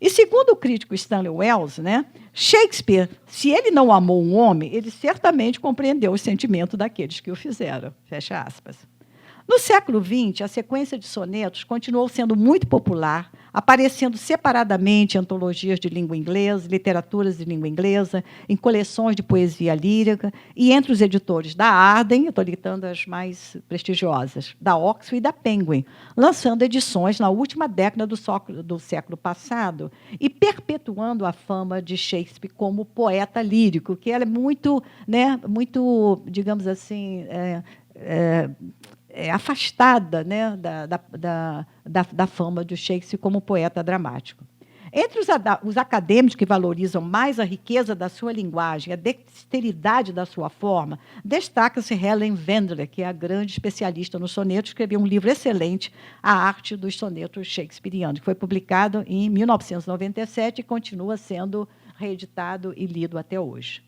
E, segundo o crítico Stanley Wells, Shakespeare, se ele não amou um homem, ele certamente compreendeu os sentimentos daqueles que o fizeram. Fecha aspas. No século XX, a sequência de sonetos continuou sendo muito popular, aparecendo separadamente em antologias de língua inglesa, literaturas de língua inglesa, em coleções de poesia lírica e entre os editores da Arden, eu estou citando as mais prestigiosas, da Oxford e da Penguin, lançando edições na última década do século passado e perpetuando a fama de Shakespeare como poeta lírico, que ela é muito, digamos assim, afastada da fama de Shakespeare como poeta dramático. Entre os acadêmicos que valorizam mais a riqueza da sua linguagem, a dexteridade da sua forma, destaca-se Helen Vendler, que é a grande especialista no soneto, escreveu um livro excelente, A Arte dos Sonetos Shakespearianos, que foi publicado em 1997 e continua sendo reeditado e lido até hoje.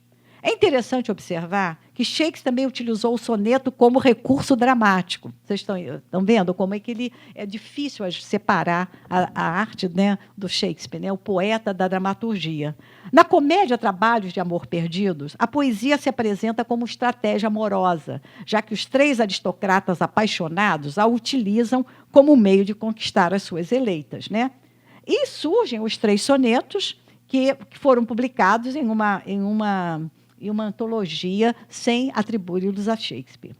É interessante observar que Shakespeare também utilizou o soneto como recurso dramático. Vocês estão vendo como é que é difícil separar a arte do Shakespeare, o poeta da dramaturgia. Na comédia Trabalhos de Amor Perdidos, a poesia se apresenta como estratégia amorosa, já que os 3 aristocratas apaixonados a utilizam como meio de conquistar as suas eleitas. E surgem os 3 sonetos que foram publicados em uma antologia sem atribuí-los a Shakespeare.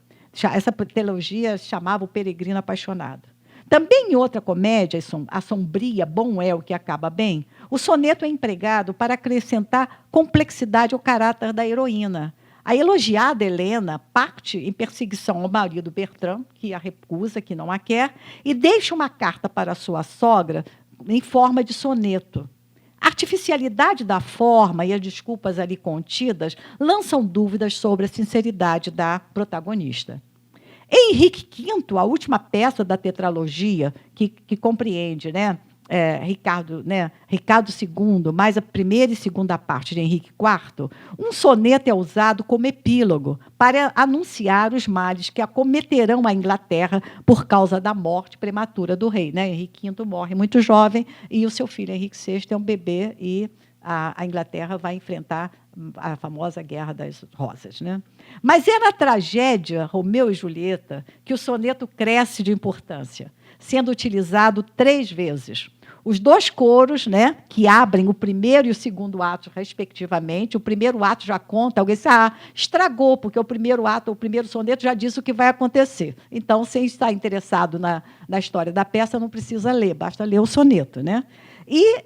Essa trilogia chamava O Peregrino Apaixonado. Também em outra comédia, A Sombria, Bom é o que acaba bem, o soneto é empregado para acrescentar complexidade ao caráter da heroína. A elogiada Helena parte em perseguição ao marido Bertrand, que a recusa, que não a quer, e deixa uma carta para sua sogra em forma de soneto. A artificialidade da forma e as desculpas ali contidas lançam dúvidas sobre a sinceridade da protagonista. Henrique V, a última peça da tetralogia, que compreende, né, Ricardo II, mais a primeira e segunda parte de Henrique IV, um soneto é usado como epílogo para anunciar os males que acometerão a Inglaterra por causa da morte prematura do rei. Né? Henrique V morre muito jovem e o seu filho Henrique VI é um bebê e a Inglaterra vai enfrentar a famosa Guerra das Rosas. Né? Mas é na tragédia Romeu e Julieta que o soneto cresce de importância, sendo utilizado 3 vezes. Os 2 coros, né, que abrem o primeiro e o segundo ato, respectivamente. O primeiro ato já conta, alguém diz, estragou, porque o primeiro ato, o primeiro soneto já diz o que vai acontecer. Então, se está interessado na história da peça, não precisa ler, basta ler o soneto. Né? E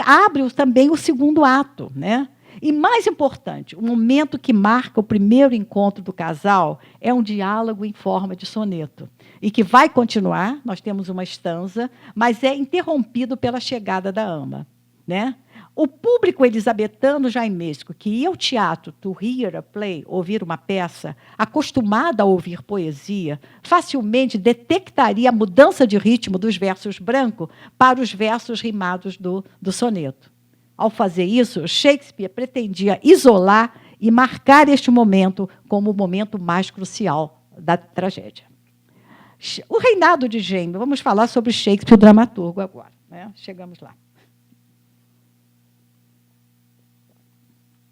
abre também o segundo ato. Né? E, mais importante, o momento que marca o primeiro encontro do casal é um diálogo em forma de soneto, e que vai continuar, nós temos uma estanza, mas é interrompido pela chegada da ama. Né? O público elisabetano jaimesco, que ia ao teatro to hear a play, ouvir uma peça, acostumado a ouvir poesia, facilmente detectaria a mudança de ritmo dos versos brancos para os versos rimados do soneto. Ao fazer isso, Shakespeare pretendia isolar e marcar este momento como o momento mais crucial da tragédia. O reinado de Jaime, vamos falar sobre Shakespeare, o dramaturgo, agora. Né? Chegamos lá.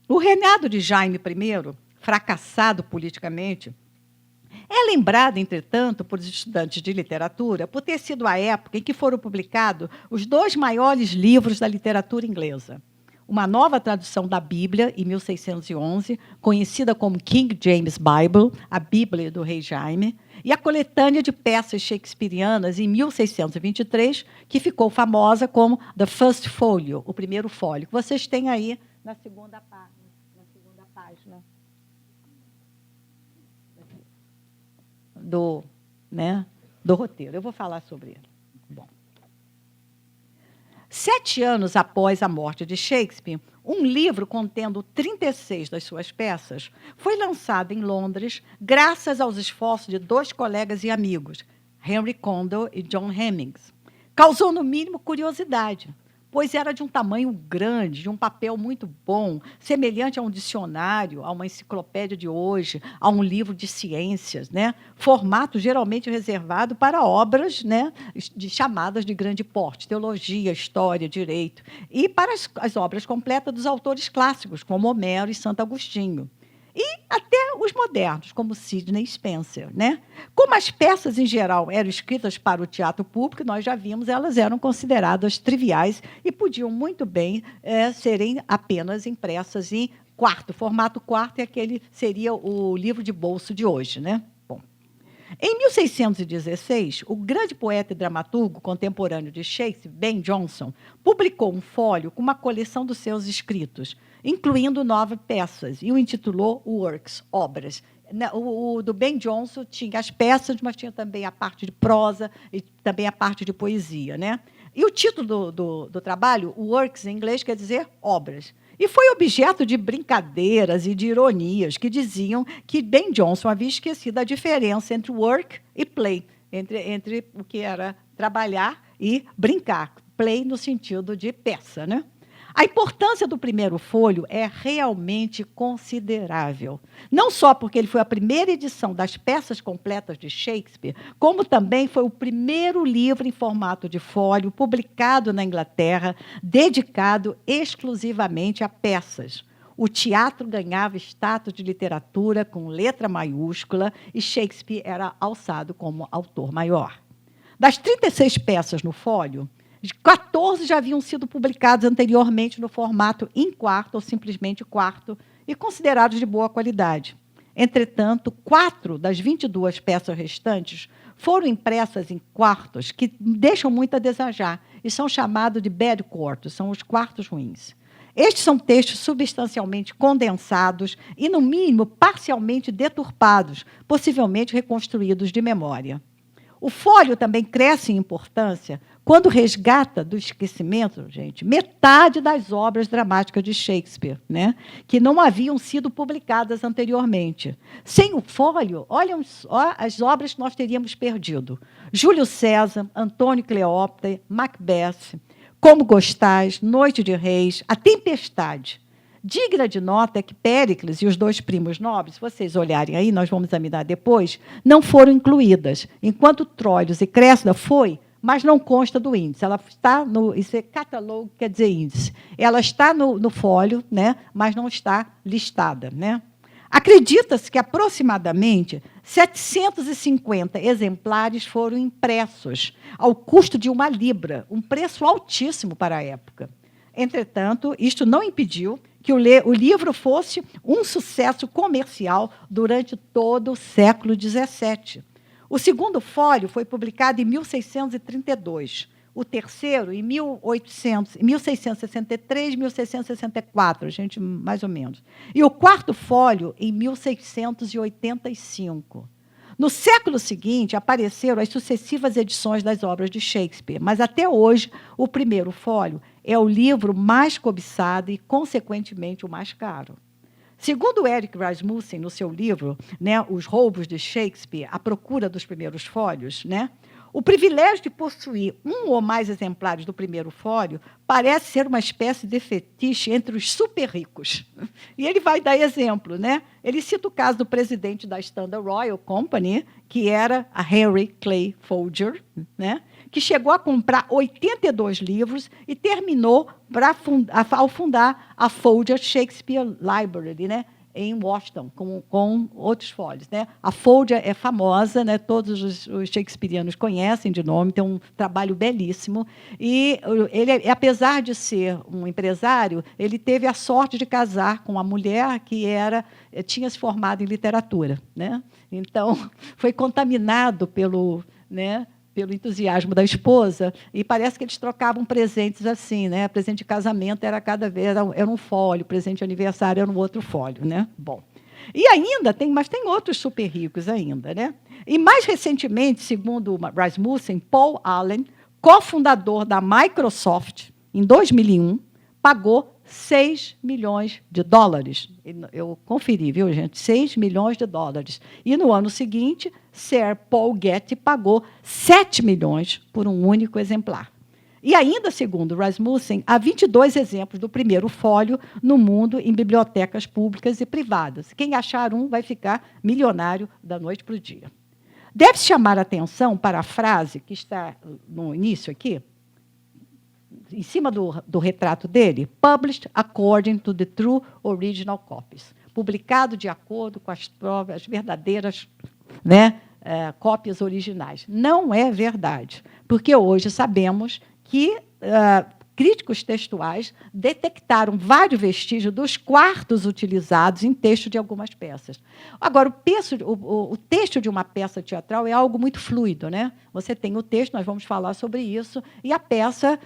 O reinado de Jaime I, fracassado politicamente, é lembrado, entretanto, por estudantes de literatura, por ter sido a época em que foram publicados os 2 maiores livros da literatura inglesa. Uma nova tradução da Bíblia, em 1611, conhecida como King James Bible, a Bíblia do rei Jaime, e a coletânea de peças shakespearianas, em 1623, que ficou famosa como The First Folio, o primeiro fólio, que vocês têm aí na segunda página. Do roteiro. Eu vou falar sobre ele. Bom. 7 anos após a morte de Shakespeare, um livro contendo 36 das suas peças foi lançado em Londres graças aos esforços de 2 colegas e amigos, Henry Condell e John Hemmings. Causou, no mínimo, curiosidade, pois era de um tamanho grande, de um papel muito bom, semelhante a um dicionário, a uma enciclopédia de hoje, a um livro de ciências, né? Formato geralmente reservado para obras, né, chamadas de grande porte, teologia, história, direito, e para as obras completas dos autores clássicos, como Homero e Santo Agostinho. E até os modernos, como Sidney Spencer. Né? Como as peças, em geral, eram escritas para o teatro público, nós já vimos, elas eram consideradas triviais e podiam muito bem serem apenas impressas em formato quarto, e aquele seria o livro de bolso de hoje. Né? Bom, em 1616, o grande poeta e dramaturgo contemporâneo de Shakespeare, Ben Jonson, publicou um fólio com uma coleção dos seus escritos, incluindo 9 peças, e o intitulou Works, Obras. O do Ben Jonson tinha as peças, mas tinha também a parte de prosa e também a parte de poesia. Né? E o título do trabalho, Works, em inglês, quer dizer obras. E foi objeto de brincadeiras e de ironias que diziam que Ben Jonson havia esquecido a diferença entre work e play, entre o que era trabalhar e brincar. Play no sentido de peça. Né? A importância do primeiro fólio é realmente considerável. Não só porque ele foi a primeira edição das peças completas de Shakespeare, como também foi o primeiro livro em formato de fólio publicado na Inglaterra, dedicado exclusivamente a peças. O teatro ganhava status de literatura com letra maiúscula e Shakespeare era alçado como autor maior. Das 36 peças no fólio, 14 já haviam sido publicados anteriormente no formato em quarto ou simplesmente quarto e considerados de boa qualidade. Entretanto, 4 das 22 peças restantes foram impressas em quartos que deixam muito a desejar e são chamados de bad quartos, são os quartos ruins. Estes são textos substancialmente condensados e, no mínimo, parcialmente deturpados, possivelmente reconstruídos de memória. O fólio também cresce em importância quando resgata do esquecimento, gente, metade das obras dramáticas de Shakespeare, né, que não haviam sido publicadas anteriormente. Sem o fólio, olhem só as obras que nós teríamos perdido. Júlio César, Antônio e Cleópatra, Macbeth, Como Gostais, Noite de Reis, A Tempestade. Digna de nota é que Péricles e os dois primos nobres, se vocês olharem aí, nós vamos examinar depois, não foram incluídas, enquanto Troilos e Cressida foi, mas não consta do índice. Ela está no... Isso é catálogo, quer dizer índice. Ela está no fólio, né, mas não está listada. Né? Acredita-se que aproximadamente 750 exemplares foram impressos, ao custo de 1 libra, um preço altíssimo para a época. Entretanto, isto não impediu que o livro fosse um sucesso comercial durante todo o século XVII. O segundo fólio foi publicado em 1632, o terceiro em 1663, 1664, gente, mais ou menos. E o quarto fólio em 1685. No século seguinte, apareceram as sucessivas edições das obras de Shakespeare, mas até hoje o primeiro fólio é o livro mais cobiçado e, consequentemente, o mais caro. Segundo Eric Rasmussen, no seu livro, né, Os Roubos de Shakespeare, A Procura dos Primeiros Fólios, né, o privilégio de possuir um ou mais exemplares do primeiro fólio parece ser uma espécie de fetiche entre os super ricos. E ele vai dar exemplo. Né? Ele cita o caso do presidente da Standard Oil Company, que era a Henry Clay Folger, né? Que chegou a comprar 82 livros e terminou ao fundar a Folger Shakespeare Library, né? Em Washington, com outros fólios. Né? A Folger é famosa, né? Todos os shakespearianos conhecem de nome, tem um trabalho belíssimo. E ele, apesar de ser um empresário, ele teve a sorte de casar com uma mulher que tinha se formado em literatura. Né? Então, foi contaminado pelo entusiasmo da esposa, e parece que eles trocavam presentes assim, né? Presente de casamento era era um fólio, presente de aniversário era um outro fólio, né? Bom. E ainda tem outros super ricos ainda, né? E mais recentemente, segundo Rasmussen, Paul Allen, cofundador da Microsoft, em 2001, pagou 6 milhões de dólares. Eu conferi, viu, gente? 6 milhões de dólares. E, no ano seguinte, Sir Paul Getty pagou 7 milhões por um único exemplar. E ainda, segundo Rasmussen, há 22 exemplos do primeiro fólio no mundo em bibliotecas públicas e privadas. Quem achar um vai ficar milionário da noite para o dia. Deve-se chamar a atenção para a frase que está no início aqui, em cima do retrato dele, published according to the true original copies. Publicado de acordo com as verdadeiras, né, cópias originais. Não é verdade, porque hoje sabemos que críticos textuais detectaram vários vestígios dos quartos utilizados em texto de algumas peças. Agora, o texto de uma peça teatral é algo muito fluido. Né? Você tem o texto, nós vamos falar sobre isso, e a peça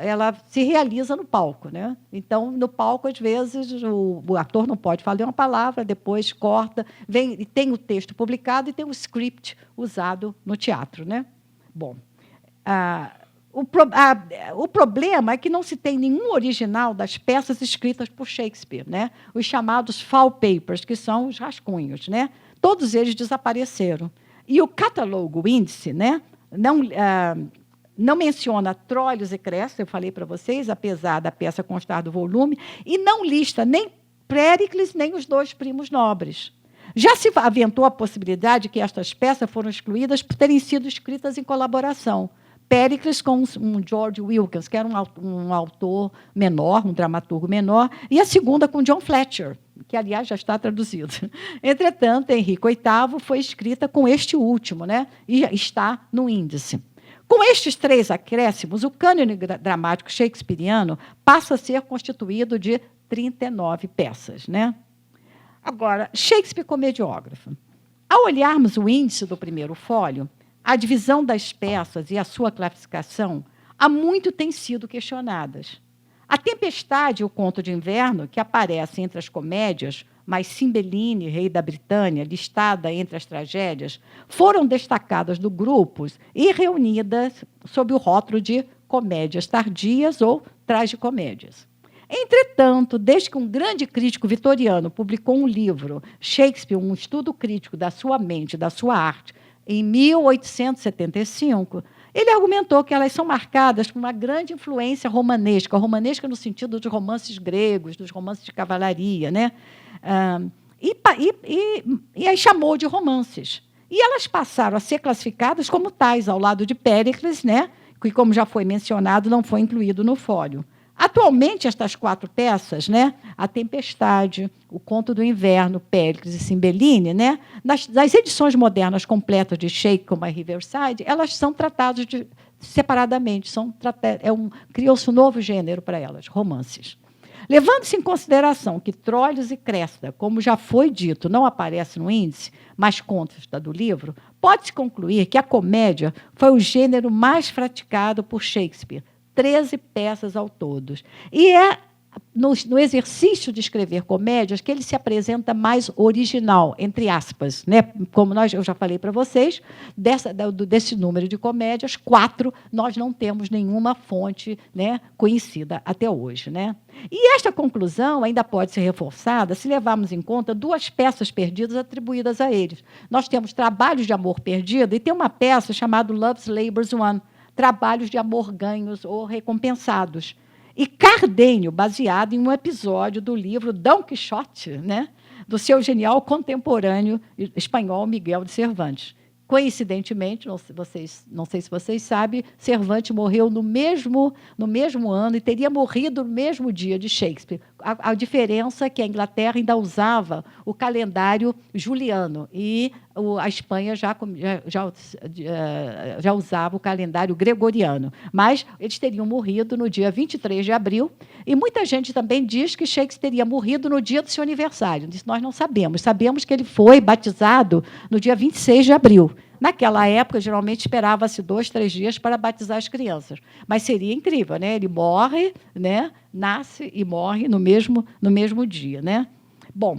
ela se realiza no palco. Né? Então, no palco, às vezes, o ator não pode falar uma palavra, depois corta, e tem o texto publicado e tem o script usado no teatro. Né? Bom, o problema é que não se tem nenhum original das peças escritas por Shakespeare, né? Os chamados fall papers, que são os rascunhos. Né? Todos eles desapareceram. E o catálogo, o índice, né? Não menciona Troilos e Cressida, eu falei para vocês, apesar da peça constar do volume, e não lista nem Péricles, nem os dois primos nobres. Já se aventou a possibilidade de que estas peças foram excluídas por terem sido escritas em colaboração. Péricles com um George Wilkins, que era um autor menor, um dramaturgo menor, e a segunda com John Fletcher, que, aliás, já está traduzido. Entretanto, Henrique VIII foi escrita com este último, né? E está no índice. Com estes 3 acréscimos, o cânone dramático shakespeariano passa a ser constituído de 39 peças. Né? Agora, Shakespeare comediógrafo. Ao olharmos o índice do primeiro fólio, a divisão das peças e a sua classificação há muito têm sido questionadas. A Tempestade e o Conto de Inverno, que aparecem entre as comédias, mas Cymbeline, rei da Britânia, listada entre as tragédias, foram destacadas do grupo e reunidas sob o rótulo de comédias tardias ou tragicomédias. Entretanto, desde que um grande crítico vitoriano publicou um livro, Shakespeare, um estudo crítico da sua mente, da sua arte, em 1875, ele argumentou que elas são marcadas por uma grande influência romanesca, romanesca no sentido dos romances gregos, dos romances de cavalaria, né? E aí chamou de romances. E elas passaram a ser classificadas como tais, ao lado de Péricles, né? Que, como já foi mencionado, não foi incluído no fólio. Atualmente, estas 4 peças, né, A Tempestade, O Conto do Inverno, Péricles e Cymbeline, né, nas edições modernas completas de Shakespeare, como a Riverside, elas são tratadas separadamente. Criou-se um novo gênero para elas, romances. Levando-se em consideração que Troilus e Cressida, como já foi dito, não aparece no índice, mas consta do livro, pode-se concluir que a comédia foi o gênero mais praticado por Shakespeare, 13 peças ao todo. E é no exercício de escrever comédias que ele se apresenta mais original, entre aspas. Né? Como eu já falei para vocês, desse número de comédias, 4 nós não temos nenhuma fonte, né, conhecida até hoje. Né? E esta conclusão ainda pode ser reforçada se levarmos em conta 2 peças perdidas atribuídas a eles. Nós temos Trabalhos de Amor Perdido e tem uma peça chamada Love's Labour's Won, Trabalhos de Amor Ganhos ou Recompensados. E Cardenio, baseado em um episódio do livro Dom Quixote, né, do seu genial contemporâneo espanhol Miguel de Cervantes. Coincidentemente, não sei se vocês sabem, Cervantes morreu no mesmo ano e teria morrido no mesmo dia de Shakespeare. A diferença é que a Inglaterra ainda usava o calendário juliano e a Espanha já usava o calendário gregoriano. Mas eles teriam morrido no dia 23 de abril, e muita gente também diz que Shakespeare teria morrido no dia do seu aniversário. Isso nós não sabemos. Sabemos que ele foi batizado no dia 26 de abril. Naquela época, geralmente, esperava-se 2, 3 dias para batizar as crianças. Mas seria incrível, né? Ele morre, né? Nasce e morre no mesmo dia. Né? Bom,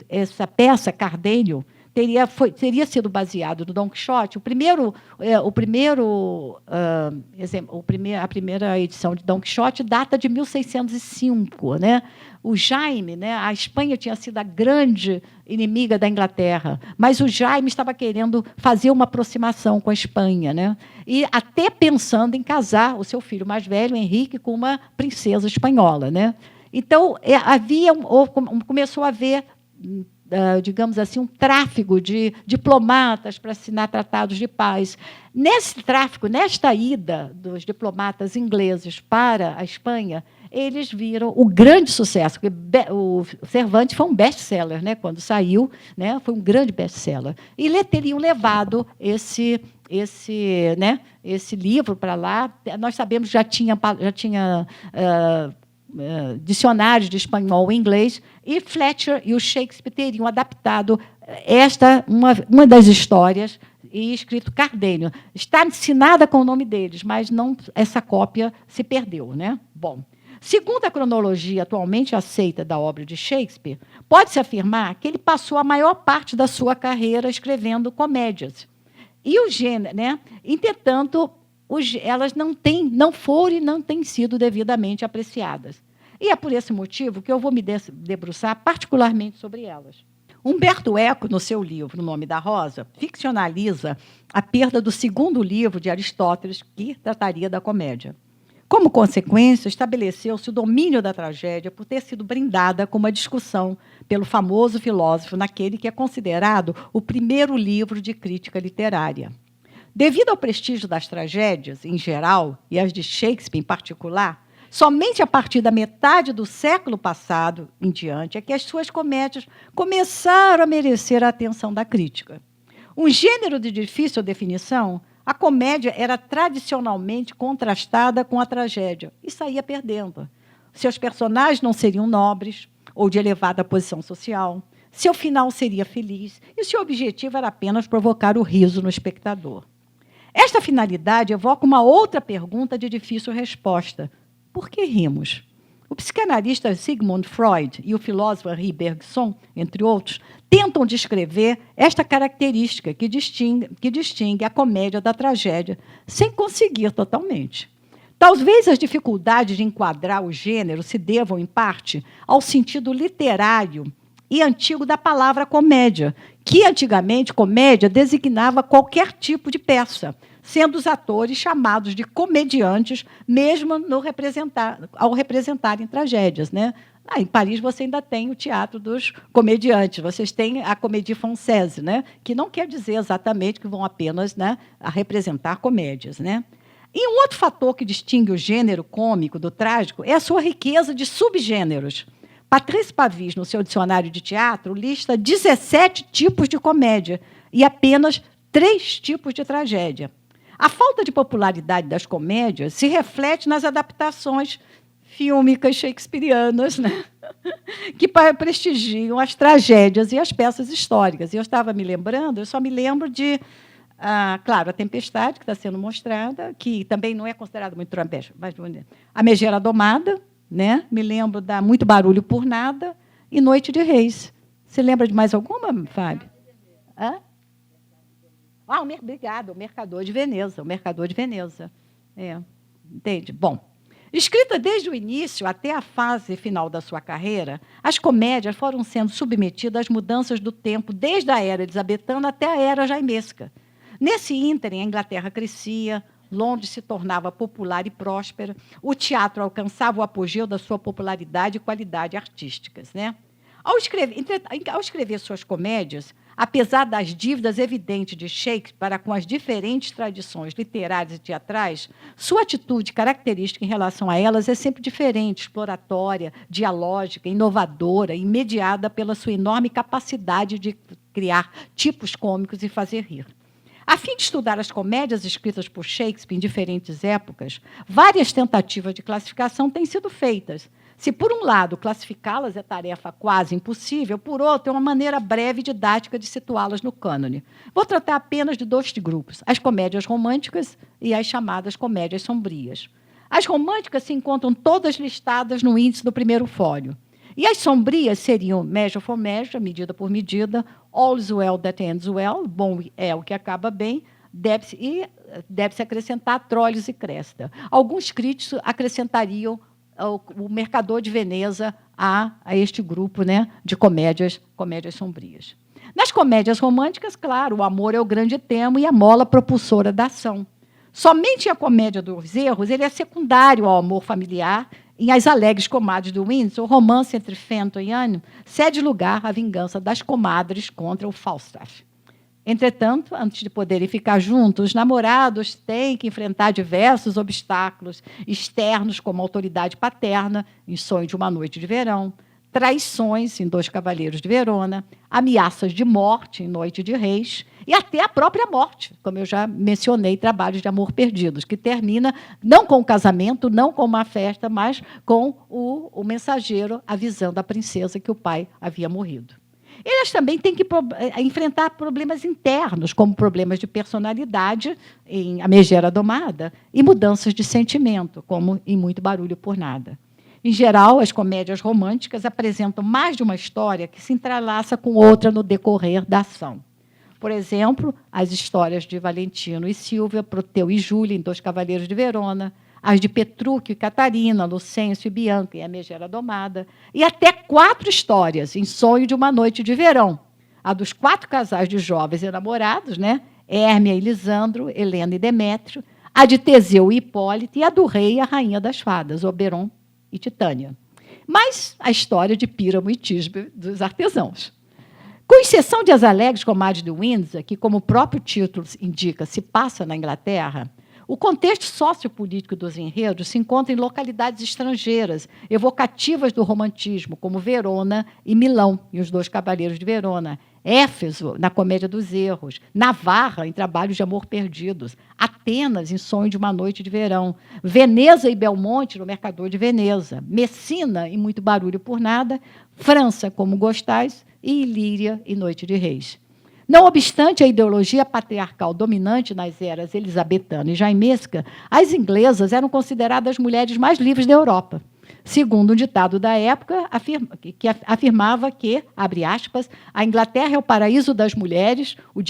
essa peça, Cardenio, teria sido baseado no Dom Quixote. A primeira edição de Dom Quixote data de 1605. Né? O Jaime, né, a Espanha tinha sido a grande inimiga da Inglaterra, mas o Jaime estava querendo fazer uma aproximação com a Espanha, né? E até pensando em casar o seu filho mais velho, Henrique, com uma princesa espanhola. Né? Então, começou a haver, digamos assim, um tráfico de diplomatas para assinar tratados de paz. Nesse tráfico, nesta ida dos diplomatas ingleses para a Espanha, eles viram o grande sucesso, porque o Cervantes foi um best-seller, né, quando saiu, né, foi um grande best-seller. E teriam levado esse livro para lá. Nós sabemos que já tinha dicionários de espanhol e inglês, e Fletcher e o Shakespeare teriam adaptado uma das histórias e escrito Cardenio. Está assinada com o nome deles, mas essa cópia se perdeu. Né? Bom, segundo a cronologia atualmente aceita da obra de Shakespeare, pode-se afirmar que ele passou a maior parte da sua carreira escrevendo comédias. E o gênero, né? Entretanto, elas não foram e não têm sido devidamente apreciadas. E é por esse motivo que eu vou me debruçar particularmente sobre elas. Humberto Eco, no seu livro O Nome da Rosa, ficcionaliza a perda do segundo livro de Aristóteles, que trataria da comédia. Como consequência, estabeleceu-se o domínio da tragédia por ter sido brindada com uma discussão pelo famoso filósofo naquele que é considerado o primeiro livro de crítica literária. Devido ao prestígio das tragédias, em geral, e as de Shakespeare em particular, somente a partir da metade do século passado em diante é que as suas comédias começaram a merecer a atenção da crítica. Um gênero de difícil definição, a comédia era tradicionalmente contrastada com a tragédia e saía perdendo. Seus personagens não seriam nobres ou de elevada posição social, seu final seria feliz e seu objetivo era apenas provocar o riso no espectador. Esta finalidade evoca uma outra pergunta de difícil resposta. Por que rimos? O psicanalista Sigmund Freud e o filósofo Henri Bergson, entre outros, tentam descrever esta característica que distingue a comédia da tragédia, sem conseguir totalmente. Talvez as dificuldades de enquadrar o gênero se devam, em parte, ao sentido literário e antigo da palavra comédia, que, antigamente, comédia designava qualquer tipo de peça, sendo os atores chamados de comediantes, mesmo ao representarem tragédias. Né? Em Paris, você ainda tem o teatro dos comediantes, vocês têm a Comédie Française, né? Que não quer dizer exatamente que vão apenas, né, a representar comédias. Né? E um outro fator que distingue o gênero cômico do trágico é a sua riqueza de subgêneros. Patrice Pavis, no seu dicionário de teatro, lista 17 tipos de comédia e apenas 3 tipos de tragédia. A falta de popularidade das comédias se reflete nas adaptações fílmicas shakespearianas, né? Que prestigiam as tragédias e as peças históricas. E eu estava me lembrando, eu só me lembro de, claro, A Tempestade, que está sendo mostrada, que também não é considerada muito tragédia, mas A Megera Domada, né? Me lembro da Muito Barulho por Nada e Noite de Reis. Você lembra de mais alguma, Fábio? Hã? Obrigada, O Mercador de Veneza. O Mercador de Veneza. Entende? Bom, escrita desde o início até a fase final da sua carreira, as comédias foram sendo submetidas às mudanças do tempo, desde a era elizabetana até a era jaimesca. Nesse ínterim, a Inglaterra crescia, Londres se tornava popular e próspera, o teatro alcançava o apogeu da sua popularidade e qualidade artísticas. Né? Ao escrever suas comédias, apesar das dívidas evidentes de Shakespeare para com as diferentes tradições literárias e teatrais, sua atitude característica em relação a elas é sempre diferente, exploratória, dialógica, inovadora e mediada pela sua enorme capacidade de criar tipos cômicos e fazer rir. A fim de estudar as comédias escritas por Shakespeare em diferentes épocas, várias tentativas de classificação têm sido feitas. Se, por um lado, classificá-las é tarefa quase impossível, por outro, é uma maneira breve e didática de situá-las no cânone. Vou tratar apenas de 2 grupos, as comédias românticas e as chamadas comédias sombrias. As românticas se encontram todas listadas no índice do primeiro fólio. E as sombrias seriam Measure for Measure, Medida por Medida, All's Well That Ends Well, Bom é o que acaba bem, deve-se acrescentar Troilus e Cressida. Alguns críticos acrescentariam o Mercador de Veneza a este grupo, né, de comédias sombrias. Nas comédias românticas, claro, o amor é o grande tema e a mola propulsora da ação. Somente a Comédia dos Erros ele é secundário ao amor familiar. Em As Alegres Comadres do Windsor, o romance entre Fenton e Anne cede lugar à vingança das comadres contra o Falstaff. Entretanto, antes de poderem ficar juntos, os namorados têm que enfrentar diversos obstáculos externos, como a autoridade paterna, em Sonho de uma Noite de Verão, traições, em Dois Cavaleiros de Verona, ameaças de morte, em Noite de Reis, e até a própria morte, como eu já mencionei, Trabalhos de Amor Perdidos, que termina não com o casamento, não com uma festa, mas com o mensageiro avisando a princesa que o pai havia morrido. Elas também têm que enfrentar problemas internos, como problemas de personalidade, em A Megera Domada, e mudanças de sentimento, como em Muito Barulho por Nada. Em geral, as comédias românticas apresentam mais de uma história que se entrelaça com outra no decorrer da ação. Por exemplo, as histórias de Valentino e Silvia, Proteu e Júlia, em Dois Cavaleiros de Verona, as de Petrúquio e Catarina, Lucêncio e Bianca, em A Megera Domada, e até 4 histórias, em Sonho de uma Noite de Verão. A dos 4 casais de jovens enamorados, né? Hérmia e Lisandro, Helena e Demétrio, a de Teseu e Hipólito, e a do rei e a rainha das fadas, Oberon e Titânia. Mas a história de Píramo e Tisbe dos artesãos. Com exceção de As Alegres Comadres de Windsor, que, como o próprio título indica, se passa na Inglaterra, o contexto sociopolítico dos enredos se encontra em localidades estrangeiras, evocativas do romantismo, como Verona e Milão, em Os Dois Cavaleiros de Verona, Éfeso, na Comédia dos Erros, Navarra, em Trabalhos de Amor Perdidos, Atenas, em Sonho de uma Noite de Verão, Veneza e Belmonte, no Mercador de Veneza, Messina, em Muito Barulho por Nada, França, Como Gostais, e Ilíria, em Noite de Reis. Não obstante a ideologia patriarcal dominante nas eras elizabetana e jaimesca, as inglesas eram consideradas as mulheres mais livres da Europa. Segundo um ditado da época, afirmava que, abre aspas, a Inglaterra é o paraíso das mulheres, o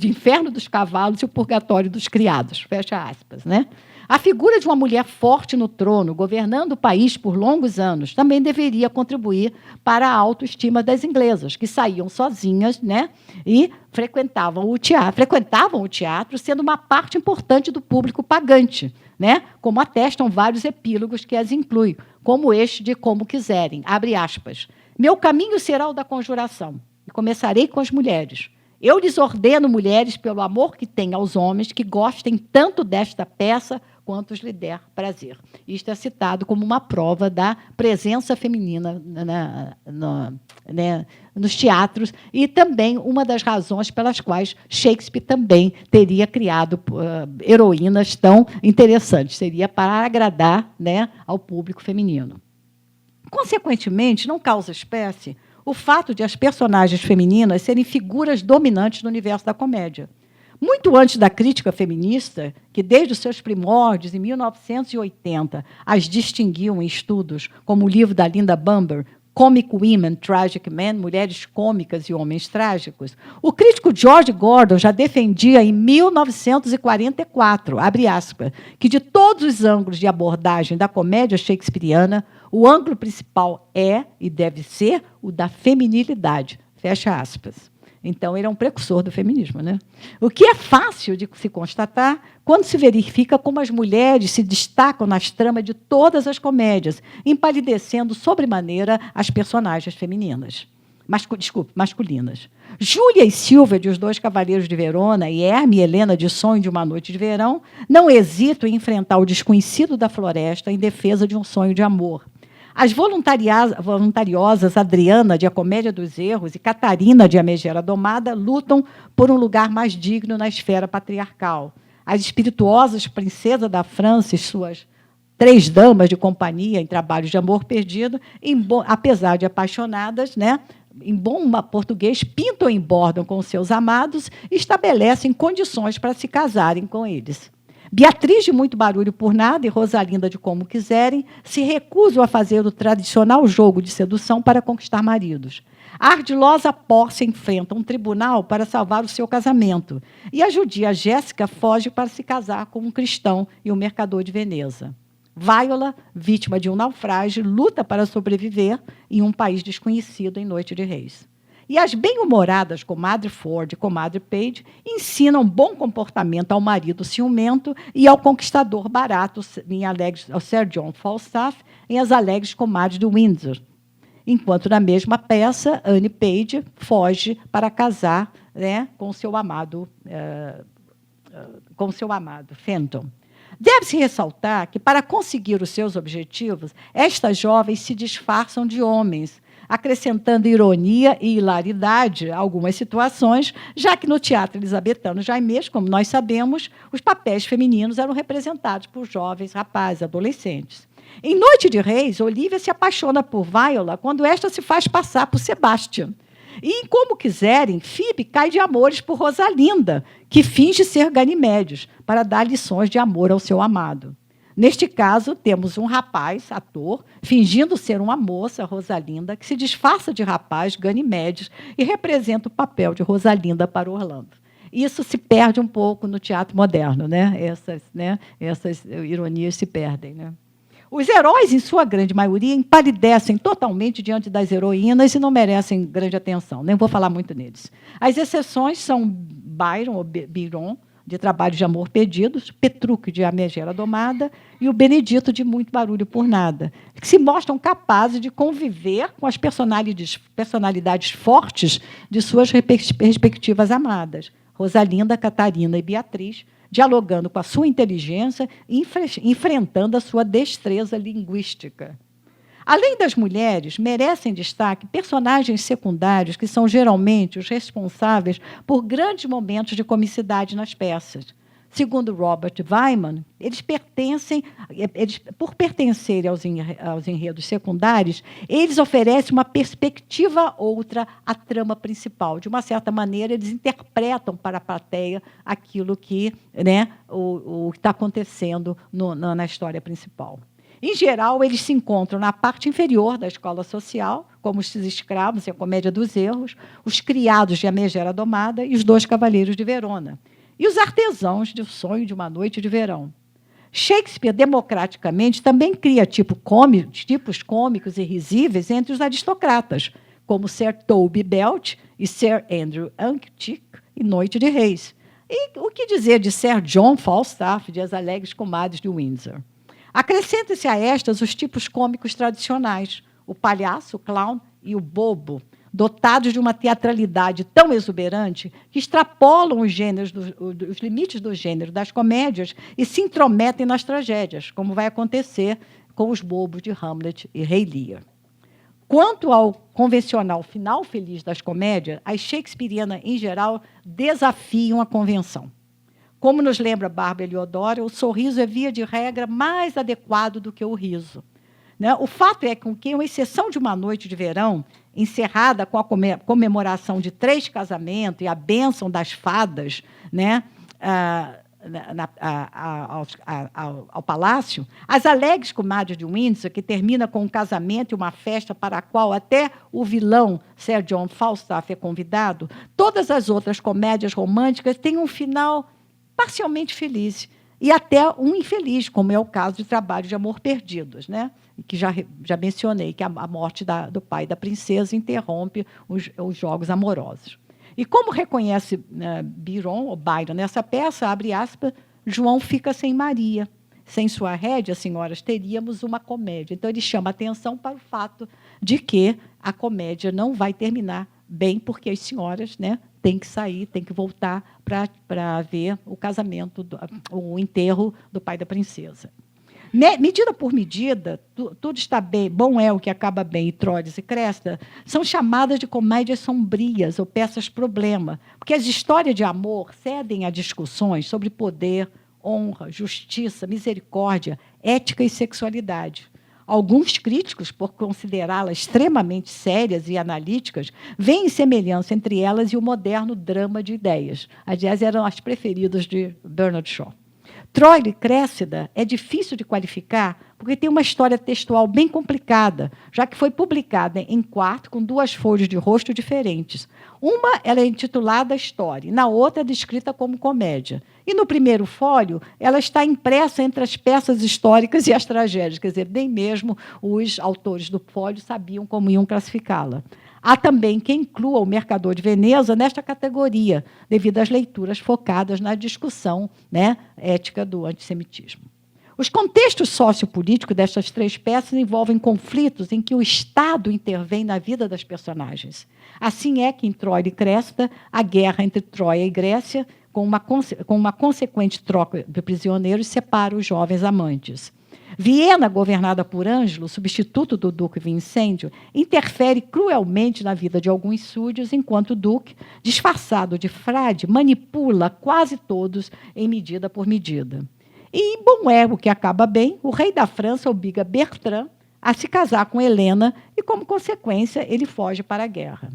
inferno dos cavalos e o purgatório dos criados, fecha aspas, né? A figura de uma mulher forte no trono, governando o país por longos anos, também deveria contribuir para a autoestima das inglesas, que saíam sozinhas, né, e frequentavam o teatro, sendo uma parte importante do público pagante, né, como atestam vários epílogos que as incluem, como este de Como Quiserem, abre aspas. Meu caminho será o da conjuração, e começarei com as mulheres. Eu lhes ordeno, mulheres, pelo amor que têm aos homens, que gostem tanto desta peça quanto lhe der prazer. Isto é citado como uma prova da presença feminina nos teatros e também uma das razões pelas quais Shakespeare também teria criado heroínas tão interessantes. Seria para agradar, né, ao público feminino. Consequentemente, não causa espécie o fato de as personagens femininas serem figuras dominantes no universo da comédia. Muito antes da crítica feminista, que desde os seus primórdios, em 1980, as distinguiam em estudos, como o livro da Linda Bamber, Comic Women, Tragic Men, Mulheres Cômicas e Homens Trágicos, o crítico George Gordon já defendia em 1944, abre aspas, que de todos os ângulos de abordagem da comédia shakespeariana, o ângulo principal é e deve ser o da feminilidade, fecha aspas. Então, ele é um precursor do feminismo, né? O que é fácil de se constatar quando se verifica como as mulheres se destacam nas tramas de todas as comédias, empalidecendo sobremaneira as personagens femininas. Masculinas. Júlia e Silvia, de Os Dois Cavaleiros de Verona, e Herme e Helena, de Sonho de uma Noite de Verão, não hesitam em enfrentar o desconhecido da floresta em defesa de um sonho de amor. As voluntariosas Adriana, de A Comédia dos Erros, e Catarina, de A Megera Domada, lutam por um lugar mais digno na esfera patriarcal. As espirituosas Princesa da França e suas 3 damas de companhia em Trabalhos de Amor Perdido, apesar de apaixonadas, né, em bom português, pintam e bordam com seus amados e estabelecem condições para se casarem com eles. Beatriz, de Muito Barulho por Nada, e Rosalinda, de Como Quiserem, se recusam a fazer o tradicional jogo de sedução para conquistar maridos. A ardilosa Pórcia enfrenta um tribunal para salvar o seu casamento, e a judia Jéssica foge para se casar com um cristão e um mercador de Veneza. Viola, vítima de um naufrágio, luta para sobreviver em um país desconhecido em Noite de Reis. E as bem-humoradas comadre Ford e comadre Page ensinam bom comportamento ao marido ciumento e ao conquistador barato, ao Sir John Falstaff, em As Alegres Comadres de Windsor. Enquanto, na mesma peça, Anne Page foge para casar, né, com seu amado Fenton. Deve-se ressaltar que, para conseguir os seus objetivos, estas jovens se disfarçam de homens, acrescentando ironia e hilaridade a algumas situações, já que no teatro elisabetano jaimês, como nós sabemos, os papéis femininos eram representados por jovens rapazes, adolescentes. Em Noite de Reis, Olivia se apaixona por Viola quando esta se faz passar por Sebastian. E, em Como Quiserem, Phoebe cai de amores por Rosalinda, que finge ser Ganimedes, para dar lições de amor ao seu amado. Neste caso, temos um rapaz, ator, fingindo ser uma moça, Rosalinda, que se disfarça de rapaz, Ganimedes, e representa o papel de Rosalinda para Orlando. Isso se perde um pouco no teatro moderno, né? Essas ironias se perdem, né? Os heróis, em sua grande maioria, empalidecem totalmente diante das heroínas e não merecem grande atenção. Nem vou falar muito neles. As exceções são Byron, de Trabalhos de Amor Perdidos, Petrucci, de A Megera Domada, e o Benedito, de Muito Barulho por Nada, que se mostram capazes de conviver com as personalidades fortes de suas respectivas amadas, Rosalinda, Catarina e Beatriz, dialogando com a sua inteligência e enfrentando a sua destreza linguística. Além das mulheres, merecem destaque personagens secundários que são geralmente os responsáveis por grandes momentos de comicidade nas peças. Segundo Robert Wyman, por pertencerem aos enredos secundários, eles oferecem uma perspectiva outra à trama principal. De uma certa maneira, eles interpretam para a plateia aquilo que, né, o que está acontecendo na história principal. Em geral, eles se encontram na parte inferior da escola social, como os escravos e a comédia dos erros, os criados de A Megera Domada e os dois cavaleiros de Verona, e os artesãos do sonho de uma noite de verão. Shakespeare, democraticamente, também cria tipos cômicos e risíveis entre os aristocratas, como Sir Toby Belch e Sir Andrew Anctick em Noite de Reis. E o que dizer de Sir John Falstaff, de As Alegres Comadres de Windsor? Acrescenta-se a estas os tipos cômicos tradicionais, o palhaço, o clown e o bobo, dotados de uma teatralidade tão exuberante que extrapolam os limites do gênero das comédias e se intrometem nas tragédias, como vai acontecer com os bobos de Hamlet e Rei Lear. Quanto ao convencional final feliz das comédias, as shakespearianas, em geral, desafiam a convenção. Como nos lembra Bárbara Eliodoro, o sorriso é, via de regra, mais adequado do que o riso. Né? O fato é que, com exceção de uma noite de verão, encerrada com a comemoração de 3 casamentos e a bênção das fadas, né, ao palácio, As Alegres Comadres de Windsor, que termina com um casamento e uma festa para a qual até o vilão Sir John Falstaff é convidado, todas as outras comédias românticas têm um final parcialmente feliz e até um infeliz, como é o caso de Trabalho de Amor Perdidos, né? Que já mencionei, que a morte do pai da princesa interrompe os jogos amorosos. E como reconhece Byron nessa peça, abre aspas, João fica sem Maria. Sem sua rédea, senhoras, teríamos uma comédia. Então, ele chama atenção para o fato de que a comédia não vai terminar bem, porque as senhoras, né, têm que sair, têm que voltar para ver o casamento, o enterro do pai da princesa. Medida por medida, tudo está bem, bom é o que acaba bem, e Troilus e Cressida, são chamadas de comédias sombrias ou peças-problema, porque as histórias de amor cedem a discussões sobre poder, honra, justiça, misericórdia, ética e sexualidade. Alguns críticos, por considerá-las extremamente sérias e analíticas, veem semelhança entre elas e o moderno drama de ideias. Aliás, eram as preferidas de Bernard Shaw. Troilus e Cressida é difícil de qualificar porque tem uma história textual bem complicada, já que foi publicada em quarto com 2 folhas de rosto diferentes. Uma ela é intitulada História, e na outra é descrita como comédia. E no primeiro folho, ela está impressa entre as peças históricas e as tragédias, quer dizer, nem mesmo os autores do folho sabiam como iam classificá-la. Há também quem inclua O Mercador de Veneza nesta categoria, devido às leituras focadas na discussão, né, ética do antissemitismo. Os contextos sociopolíticos destas 3 peças envolvem conflitos em que o Estado intervém na vida das personagens. Assim é que, em Troia e Cressida, a guerra entre Troia e Grécia, com uma consequente troca de prisioneiros, separa os jovens amantes. Viena, governada por Ângelo, substituto do duque Vincêncio, interfere cruelmente na vida de alguns súdios, enquanto o duque, disfarçado de frade, manipula quase todos em medida por medida. E, bom é o que acaba bem, o rei da França obriga Bertrand a se casar com Helena e, como consequência, ele foge para a guerra.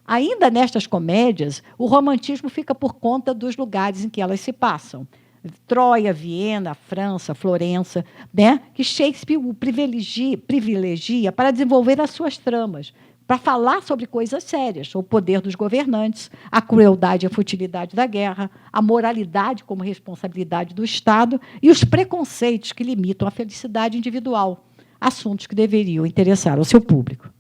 Ainda nestas comédias, o romantismo fica por conta dos lugares em que elas se passam. Troia, Viena, França, Florença, né, que Shakespeare o privilegia para desenvolver as suas tramas, para falar sobre coisas sérias, o poder dos governantes, a crueldade e a futilidade da guerra, a moralidade como responsabilidade do Estado e os preconceitos que limitam a felicidade individual, assuntos que deveriam interessar ao seu público.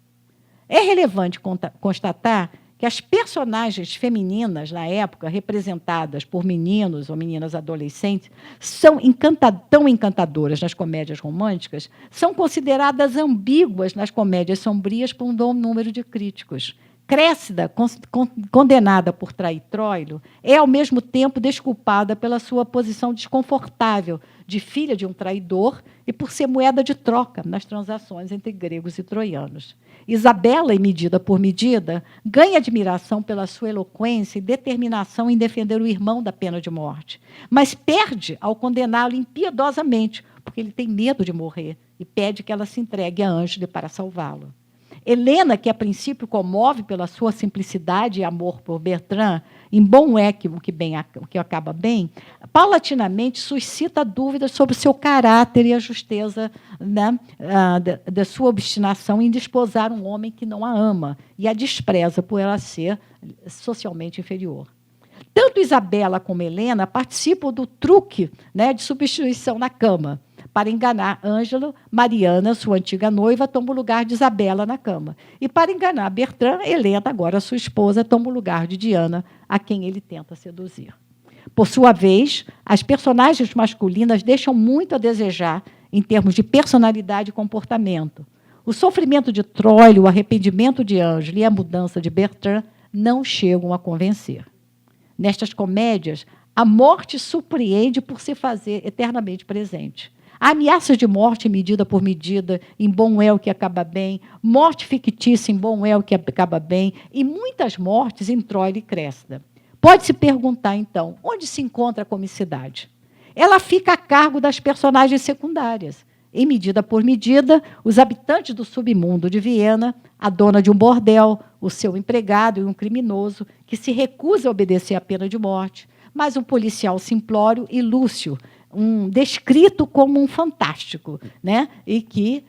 É relevante constatar que as personagens femininas, na época, representadas por meninos ou meninas adolescentes, são tão encantadoras nas comédias românticas, são consideradas ambíguas nas comédias sombrias por um bom número de críticos. Cressida, condenada por trair Troilo, é, ao mesmo tempo, desculpada pela sua posição desconfortável de filha de um traidor e por ser moeda de troca nas transações entre gregos e troianos. Isabela, em Medida por Medida, ganha admiração pela sua eloquência e determinação em defender o irmão da pena de morte, mas perde ao condená-lo impiedosamente, porque ele tem medo de morrer e pede que ela se entregue a Ângelo para salvá-lo. Helena, que a princípio comove pela sua simplicidade e amor por Bertrand, em bom é que o que acaba bem, paulatinamente suscita dúvidas sobre o seu caráter e a justeza, né, da sua obstinação em desposar um homem que não a ama e a despreza por ela ser socialmente inferior. Tanto Isabela como Helena participam do truque, né, de substituição na cama. Para enganar Ângelo, Mariana, sua antiga noiva, toma o lugar de Isabela na cama. E para enganar Bertrand, Helena, agora sua esposa, toma o lugar de Diana, a quem ele tenta seduzir. Por sua vez, as personagens masculinas deixam muito a desejar em termos de personalidade e comportamento. O sofrimento de Troilo, o arrependimento de Ângelo e a mudança de Bertrand não chegam a convencer. Nestas comédias, a morte surpreende por se fazer eternamente presente. A ameaça de morte medida por medida, em bom é o que acaba bem, morte fictícia em bom é o que acaba bem, e muitas mortes em Troia e Cressida. Pode-se perguntar, então, onde se encontra a comicidade? Ela fica a cargo das personagens secundárias. Em medida por medida, os habitantes do submundo de Viena, a dona de um bordel, o seu empregado e um criminoso, que se recusa a obedecer à pena de morte, mas um policial simplório e Lúcio, descrito como um fantástico, né, e que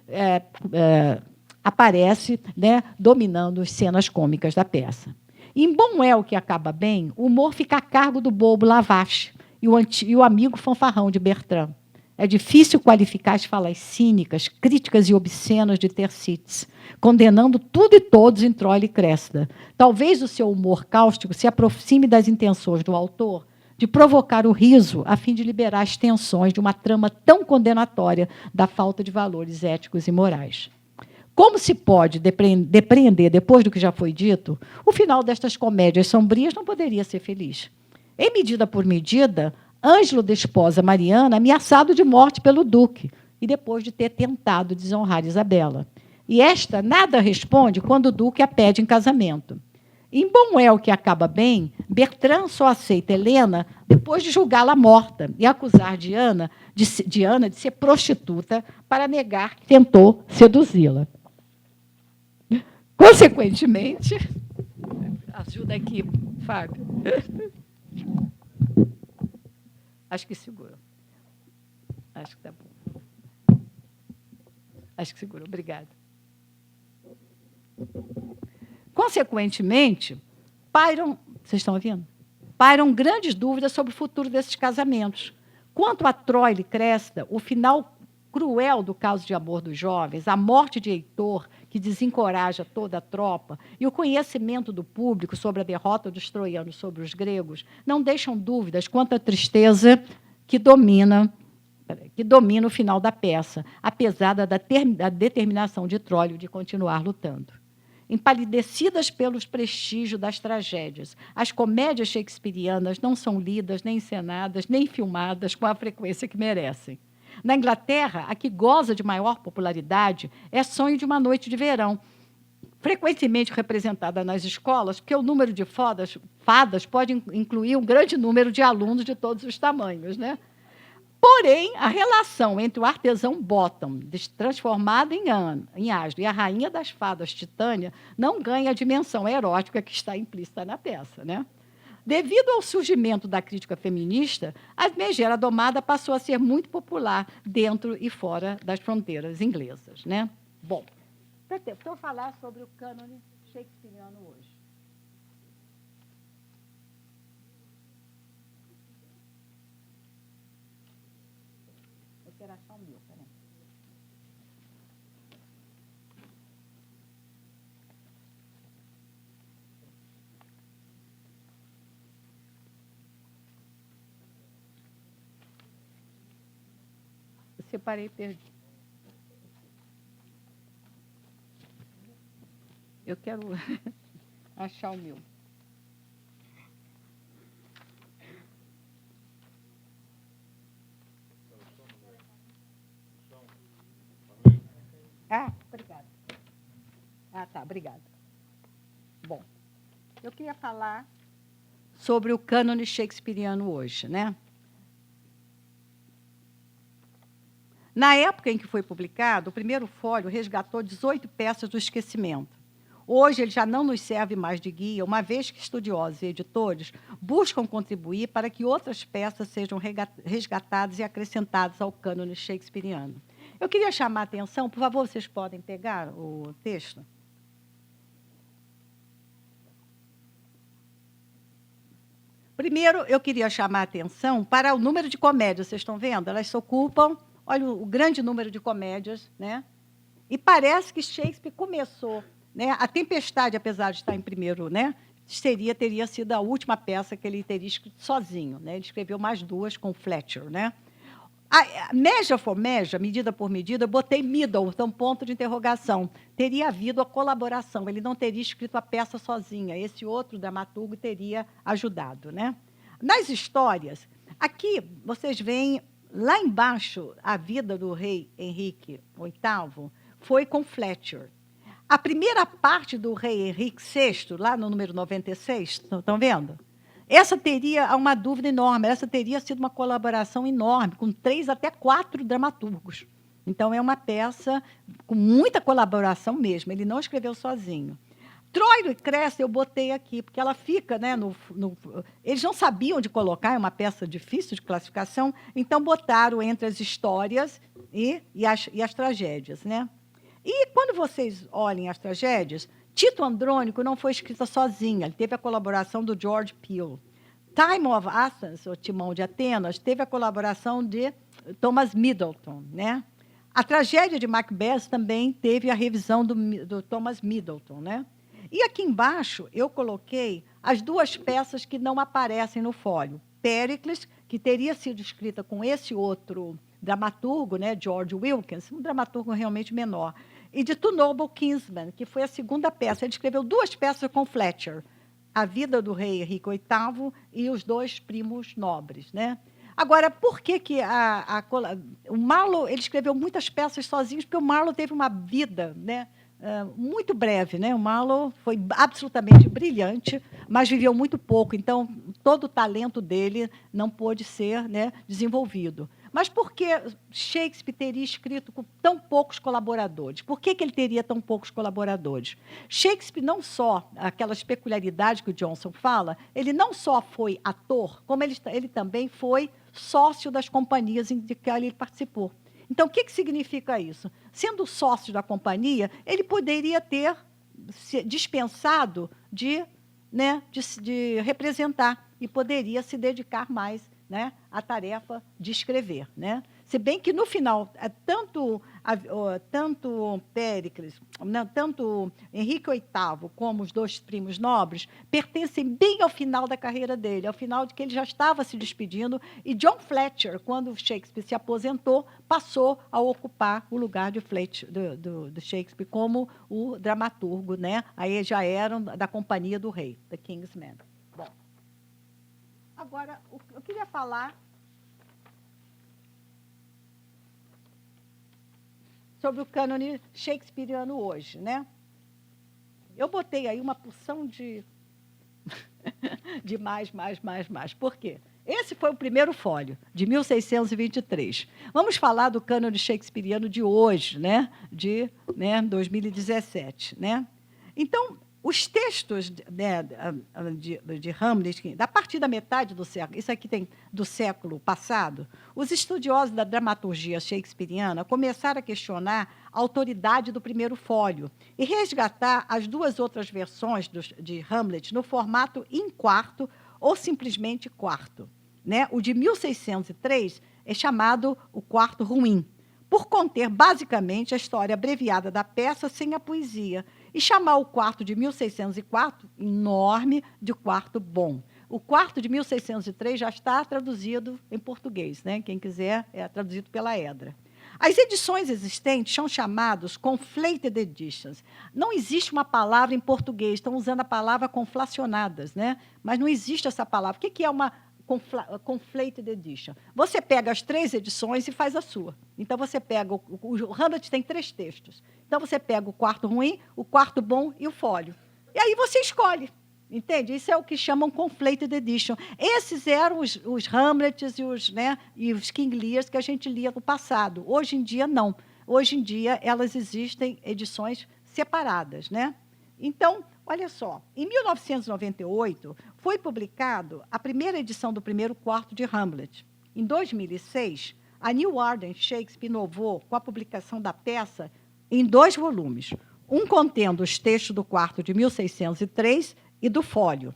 aparece, né, dominando as cenas cômicas da peça. Em Bom é o que acaba bem, o humor fica a cargo do bobo Lavache e o amigo fanfarrão de Bertrand. É difícil qualificar as falas cínicas, críticas e obscenas de Thersites, condenando tudo e todos em Troia e Cressida. Talvez o seu humor cáustico se aproxime das intenções do autor de provocar o riso a fim de liberar as tensões de uma trama tão condenatória da falta de valores éticos e morais. Como se pode depreender, depois do que já foi dito, o final destas comédias sombrias não poderia ser feliz. Em medida por medida, Ângelo desposa Mariana, ameaçado de morte pelo duque, e depois de ter tentado desonrar Isabela. E esta nada responde quando o duque a pede em casamento. Em Bom é o que acaba bem, Bertrand só aceita Helena depois de julgá-la morta e acusar Diana de ser prostituta para negar que tentou seduzi-la. Consequentemente, ajuda aqui, Fábio. Acho que segurou. Acho que está bom. Acho que segurou. Obrigada. Consequentemente, vocês estão ouvindo? Pairam grandes dúvidas sobre o futuro desses casamentos. Quanto a Troia e Cressida, o final cruel do caso de amor dos jovens, a morte de Heitor, que desencoraja toda a tropa, e o conhecimento do público sobre a derrota dos troianos sobre os gregos, não deixam dúvidas quanto à tristeza que domina o final da peça, apesar da determinação de Troilo de continuar lutando. Empalidecidas pelos prestígios das tragédias, as comédias shakespearianas não são lidas, nem encenadas, nem filmadas com a frequência que merecem. Na Inglaterra, a que goza de maior popularidade é Sonho de uma Noite de Verão, frequentemente representada nas escolas, porque o número de fadas pode incluir um grande número de alunos de todos os tamanhos, né? Porém, a relação entre o artesão Bottom, transformado em asno, e a rainha das fadas, Titânia, não ganha a dimensão erótica que está implícita na peça, né? Devido ao surgimento da crítica feminista, a megera domada passou a ser muito popular dentro e fora das fronteiras inglesas, né? Bom, estou a falar sobre o cânone shakespeariano hoje. Eu quero achar o meu, peraí. Eu separei e perdi. Eu quero achar o meu. Ah, obrigada. Ah, tá, obrigada. Bom, eu queria falar sobre o cânone shakespeariano hoje, né? Na época em que foi publicado, o primeiro fólio resgatou 18 peças do esquecimento. Hoje, ele já não nos serve mais de guia, uma vez que estudiosos e editores buscam contribuir para que outras peças sejam resgatadas e acrescentadas ao cânone shakespeariano. Eu queria chamar a atenção, por favor, vocês podem pegar o texto? Primeiro, eu queria chamar a atenção para o número de comédias, vocês estão vendo? Elas se ocupam, olha o grande número de comédias, né? E parece que Shakespeare começou, né? A Tempestade, apesar de estar em primeiro, né? Teria sido a última peça que ele teria escrito sozinho, né? Ele escreveu mais duas com Fletcher, né? A measure for measure, medida por medida, eu botei middle, então ponto de interrogação. Teria havido a colaboração, ele não teria escrito a peça sozinha, esse outro dramaturgo teria ajudado, né? Nas histórias, aqui vocês veem lá embaixo a vida do rei Henrique VIII foi com Fletcher. A primeira parte do rei Henrique VI, lá no número 96, estão vendo? Essa teria, há uma dúvida enorme, essa teria sido uma colaboração enorme, com 3 até 4 dramaturgos. Então, é uma peça com muita colaboração mesmo, ele não escreveu sozinho. Troilo e Cressa eu botei aqui, porque ela fica, né, eles não sabiam onde colocar, é uma peça difícil de classificação, então botaram entre as histórias e as tragédias, né? E quando vocês olhem as tragédias, Tito Andrônico não foi escrita sozinha, ele teve a colaboração do George Peele. Time of Athens, o Timão de Atenas, teve a colaboração de Thomas Middleton, né? A tragédia de Macbeth também teve a revisão do Thomas Middleton, né? E aqui embaixo eu coloquei as duas peças que não aparecem no fólio. Péricles, que teria sido escrita com esse outro dramaturgo, né, George Wilkins, um dramaturgo realmente menor, e de Two Noble Kinsmen, que foi a segunda peça. Ele escreveu 2 peças com Fletcher, A Vida do Rei Henrique VIII e Os Dois Primos Nobres, né? Agora, por que o Marlowe ele escreveu muitas peças sozinho? Porque o Marlowe teve uma vida, né, muito breve, né? O Marlowe foi absolutamente brilhante, mas viveu muito pouco, então todo o talento dele não pôde ser, né, desenvolvido. Mas por que Shakespeare teria escrito com tão poucos colaboradores? Por que ele teria tão poucos colaboradores? Shakespeare não só, aquelas peculiaridades que o Johnson fala, ele não só foi ator, como ele também foi sócio das companhias de que ele participou. Então, o que significa isso? Sendo sócio da companhia, ele poderia ter se dispensado de representar e poderia se dedicar mais, né, à tarefa de escrever, né? Se bem que, no final, tanto Péricles, não, tanto Henrique VIII como os 2 primos nobres pertencem bem ao final da carreira dele, ao final de que ele já estava se despedindo, e John Fletcher, quando Shakespeare se aposentou, passou a ocupar o lugar de do Shakespeare como o dramaturgo, né? Aí já eram da companhia do rei, The King's Men. Bom, agora, eu queria falar sobre o cânone shakespeariano hoje, né? Eu botei aí uma porção de mais. Por quê? Esse foi o primeiro fólio, de 1623. Vamos falar do cânone shakespeariano de hoje, né? De 2017, né? Então, os textos de Hamlet, a partir da metade do século, isso aqui tem do século passado, os estudiosos da dramaturgia shakespeariana começaram a questionar a autoridade do primeiro fólio e resgatar as 2 outras versões de Hamlet no formato em quarto ou simplesmente quarto, né? O de 1603 é chamado o quarto ruim, por conter basicamente a história abreviada da peça sem a poesia, e chamar o quarto de 1604, enorme, de quarto bom. O quarto de 1603 já está traduzido em português, né? Quem quiser, é traduzido pela Edra. As edições existentes são chamadas conflated editions. Não existe uma palavra em português, estão usando a palavra conflacionadas, né? Mas não existe essa palavra. O que é uma conflated edition? Você pega as 3 edições e faz a sua. Então, você pega... O Hamlet tem 3 textos. Então, você pega o quarto ruim, o quarto bom e o fólio. E aí você escolhe, Entende? Isso é o que chamam conflated edition. Esses eram os Hamlets e os King Lears que a gente lia no passado. Hoje em dia, não. Hoje em dia, elas existem edições separadas, né? Então, olha só, em 1998, foi publicado a primeira edição do primeiro quarto de Hamlet. Em 2006, a New Arden Shakespeare inovou com a publicação da peça em 2 volumes, um contendo os textos do quarto de 1603 e do fólio,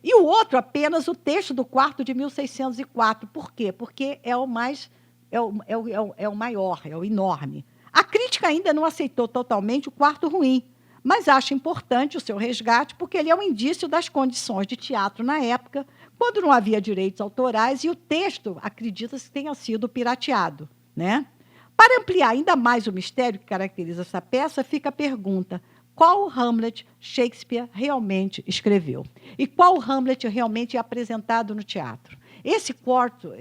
e o outro apenas o texto do quarto de 1604. Por quê? Porque é o maior, é o enorme. A crítica ainda não aceitou totalmente o quarto ruim, mas acha importante o seu resgate porque ele é um indício das condições de teatro na época, quando não havia direitos autorais e o texto acredita-se que tenha sido pirateado, né? Para ampliar ainda mais o mistério que caracteriza essa peça, fica a pergunta: qual Hamlet Shakespeare realmente escreveu? E qual Hamlet realmente é apresentado no teatro? Esse quarto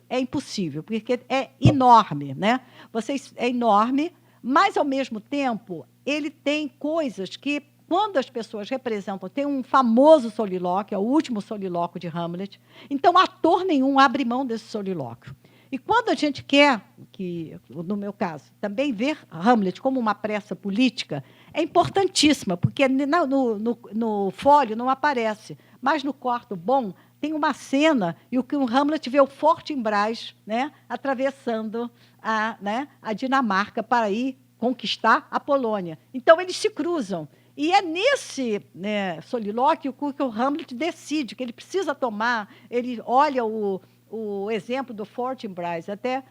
é impossível, porque é enorme, né? É enorme, mas, ao mesmo tempo, ele tem coisas que, quando as pessoas representam, tem um famoso solilóquio, é o último solilóquio de Hamlet, então ator nenhum abre mão desse solilóquio. E quando a gente quer, no meu caso, também ver Hamlet como uma peça política, é importantíssima, porque no fólio não aparece, mas no quarto bom tem uma cena e o que o Hamlet vê o Fortinbras, né, atravessando a Dinamarca para ir conquistar a Polônia. Então, eles se cruzam. E é nesse solilóquio que o Hamlet decide que ele precisa tomar, ele olha o exemplo do Fortinbras, até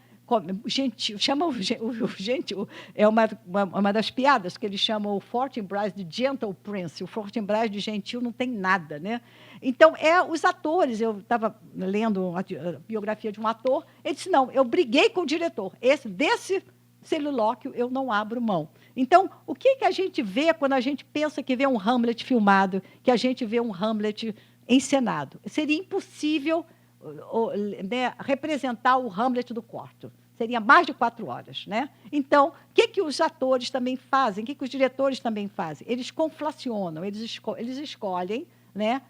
gentil, chama o gentil, é uma das piadas que ele chama o Fortinbras de Gentle Prince. O Fortinbras de gentil não tem nada, né? Então, os atores, eu estava lendo a biografia de um ator, ele disse: não, eu briguei com o diretor, desse solilóquio eu não abro mão. Então, o que a gente vê quando a gente pensa que vê um Hamlet filmado, que a gente vê um Hamlet encenado? Seria impossível representar o Hamlet do quarto. Seria mais de 4 horas, né? Então, o que os atores também fazem? O que os diretores também fazem? Eles conflacionam, eles escolhem, né,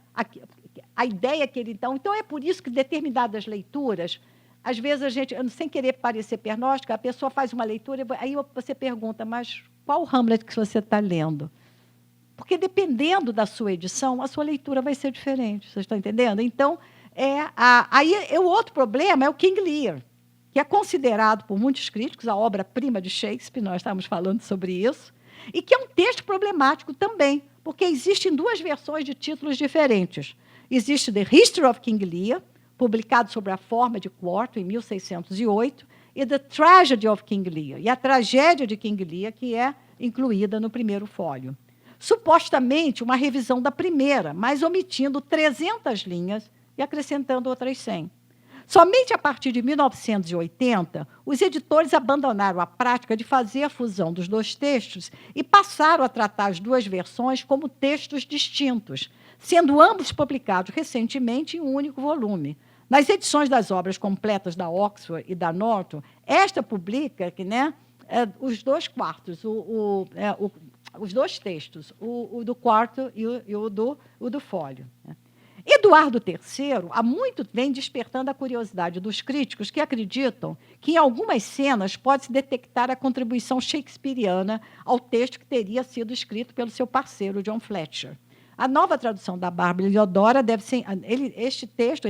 a ideia que ele... Então, é por isso que determinadas leituras, às vezes a gente, sem querer parecer pernóstica, a pessoa faz uma leitura, aí você pergunta: mas qual Hamlet que você está lendo? Porque, dependendo da sua edição, a sua leitura vai ser diferente. Vocês estão entendendo? Então, o outro problema é o King Lear, que é considerado por muitos críticos a obra-prima de Shakespeare, nós estávamos falando sobre isso, e que é um texto problemático também, porque existem 2 versões de títulos diferentes. Existe The History of King Lear, publicado sobre a forma de quarto, em 1608, e The Tragedy of King Lear, e a tragédia de King Lear, que é incluída no primeiro fólio. Supostamente uma revisão da primeira, mas omitindo 300 linhas e acrescentando outras 100. Somente a partir de 1980, os editores abandonaram a prática de fazer a fusão dos 2 textos e passaram a tratar as 2 versões como textos distintos, sendo ambos publicados recentemente em um único volume. Nas edições das obras completas da Oxford e da Norton, esta publica os 2 quartos, os 2 textos, o do quarto e o do fólio. Eduardo III há muito vem despertando a curiosidade dos críticos que acreditam que, em algumas cenas, pode-se detectar a contribuição shakespeariana ao texto que teria sido escrito pelo seu parceiro, John Fletcher. A nova tradução da Bárbara Eliodora deve ser... Este texto,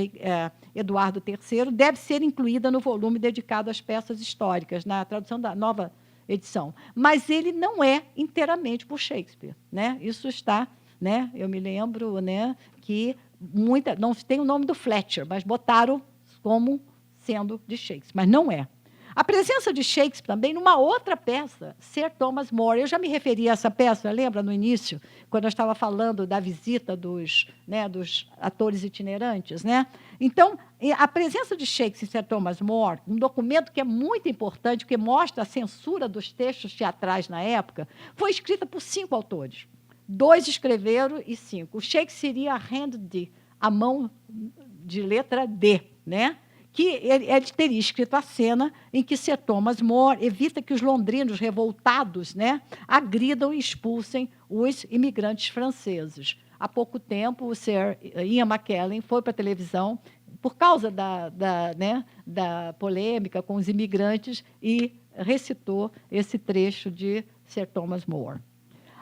Eduardo III, deve ser incluída no volume dedicado às peças históricas, na tradução da nova edição. Mas ele não é inteiramente por Shakespeare, né? Isso está... Né? Eu me lembro, né, que não tem o nome do Fletcher, mas botaram como sendo de Shakespeare, mas não é. A presença de Shakespeare também numa outra peça, Sir Thomas More. Eu já me referi a essa peça, lembra, no início, quando eu estava falando da visita dos atores itinerantes, né? Então, a presença de Shakespeare em Sir Thomas More, um documento que é muito importante, que mostra a censura dos textos teatrais na época, foi escrita por 5 autores. 2 escreveram e 5. O Shakespeare seria a hand D, a mão de letra D, né? que ele teria escrito a cena em que Sir Thomas More evita que os londrinos revoltados, né, agridam e expulsem os imigrantes franceses. Há pouco tempo, o Sir Ian McKellen foi para a televisão por causa da polêmica com os imigrantes e recitou esse trecho de Sir Thomas More.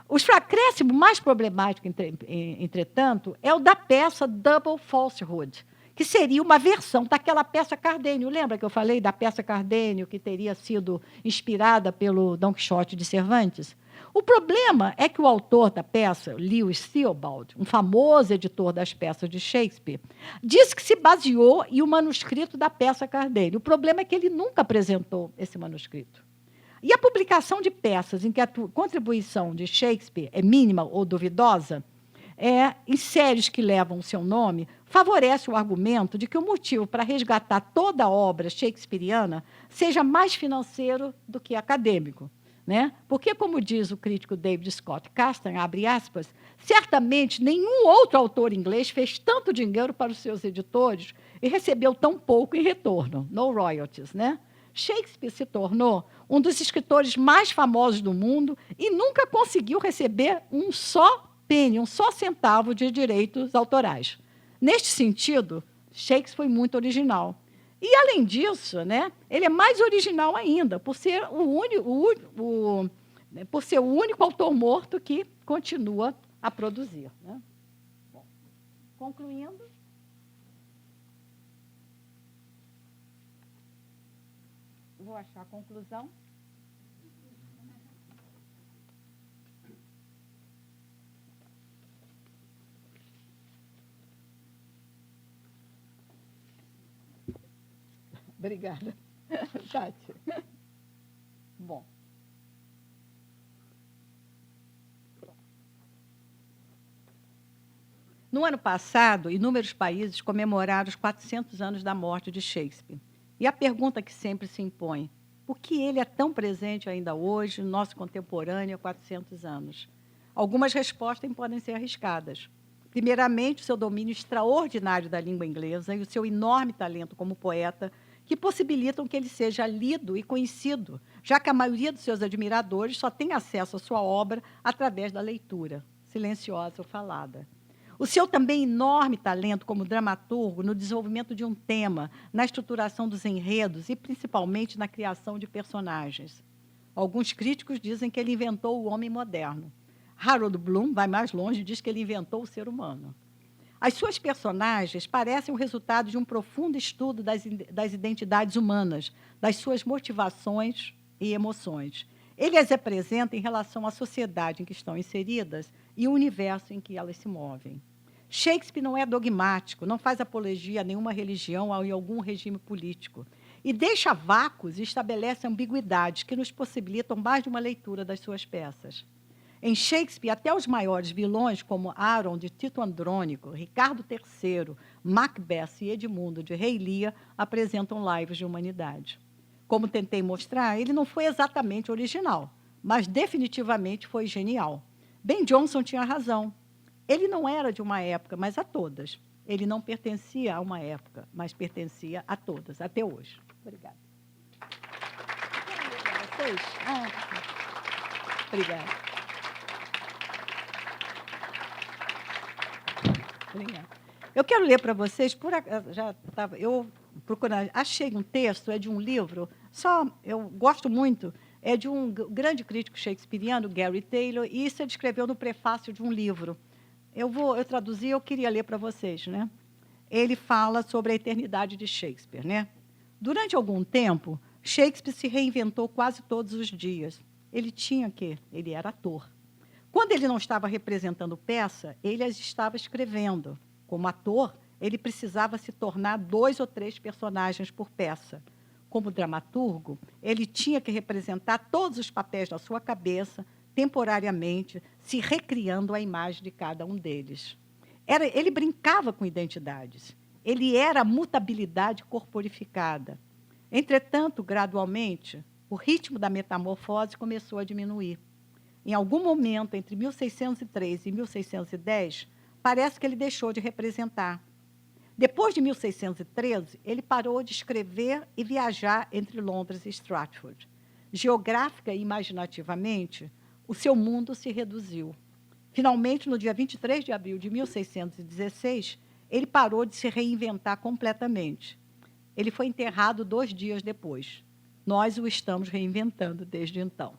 O acréscimo mais problemático, entretanto, é o da peça Double Falsehood, que seria uma versão daquela peça Cardenio. Lembra que eu falei da peça Cardenio, que teria sido inspirada pelo Dom Quixote de Cervantes? O problema é que o autor da peça, Lewis Theobald, um famoso editor das peças de Shakespeare, disse que se baseou em um manuscrito da peça Cardenio. O problema é que ele nunca apresentou esse manuscrito. E a publicação de peças em que a contribuição de Shakespeare é mínima ou duvidosa, em séries que levam o seu nome, favorece o argumento de que o motivo para resgatar toda a obra shakespeariana seja mais financeiro do que acadêmico. Né? Porque, como diz o crítico David Scott Castan, abre aspas, certamente nenhum outro autor inglês fez tanto dinheiro para os seus editores e recebeu tão pouco em retorno, no royalties. Né? Shakespeare se tornou um dos escritores mais famosos do mundo e nunca conseguiu receber um só penny, um só centavo de direitos autorais. Neste sentido, Shakespeare foi muito original. E, além disso, né, ele é mais original ainda, por ser o único autor morto que continua a produzir. Né? Bom, concluindo. Vou achar a conclusão. Obrigada, Tati. Bom. No ano passado, inúmeros países comemoraram os 400 anos da morte de Shakespeare. E a pergunta que sempre se impõe, por que ele é tão presente ainda hoje, no nosso contemporâneo, há 400 anos? Algumas respostas podem ser arriscadas. Primeiramente, o seu domínio extraordinário da língua inglesa e o seu enorme talento como poeta, que possibilitam que ele seja lido e conhecido, já que a maioria dos seus admiradores só tem acesso à sua obra através da leitura, silenciosa ou falada. O seu também enorme talento como dramaturgo no desenvolvimento de um tema, na estruturação dos enredos e, principalmente, na criação de personagens. Alguns críticos dizem que ele inventou o homem moderno. Harold Bloom vai mais longe e diz que ele inventou o ser humano. As suas personagens parecem o resultado de um profundo estudo das identidades humanas, das suas motivações e emoções. Ele as apresenta em relação à sociedade em que estão inseridas e o universo em que elas se movem. Shakespeare não é dogmático, não faz apologia a nenhuma religião ou a algum regime político, e deixa vácuos e estabelece ambiguidades que nos possibilitam mais de uma leitura das suas peças. Em Shakespeare, até os maiores vilões, como Aaron, de Tito Andrônico, Ricardo III, Macbeth e Edmundo, de Rei Lear, apresentam laivos de humanidade. Como tentei mostrar, ele não foi exatamente original, mas definitivamente foi genial. Ben Jonson tinha razão. Ele não era de uma época, mas a todas. Ele não pertencia a uma época, mas pertencia a todas, até hoje. Obrigada. Vocês? Obrigada. Eu quero ler para vocês, eu procurando, achei um texto, é de um livro, eu gosto muito, é de um grande crítico shakespeariano, Gary Taylor, e isso ele escreveu no prefácio de um livro. Eu traduzi, eu queria ler para vocês. Né? Ele fala sobre a eternidade de Shakespeare. Né? Durante algum tempo, Shakespeare se reinventou quase todos os dias. Ele era ator. Quando ele não estava representando peça, ele as estava escrevendo. Como ator, ele precisava se tornar 2 ou 3 personagens por peça. Como dramaturgo, ele tinha que representar todos os papéis da sua cabeça, temporariamente, se recriando a imagem de cada um deles. Ele brincava com identidades. Ele era a mutabilidade corporificada. Entretanto, gradualmente, o ritmo da metamorfose começou a diminuir. Em algum momento, entre 1603 e 1610, parece que ele deixou de representar. Depois de 1613, ele parou de escrever e viajar entre Londres e Stratford. Geográfica e imaginativamente, o seu mundo se reduziu. Finalmente, no dia 23 de abril de 1616, ele parou de se reinventar completamente. Ele foi enterrado 2 dias depois. Nós o estamos reinventando desde então.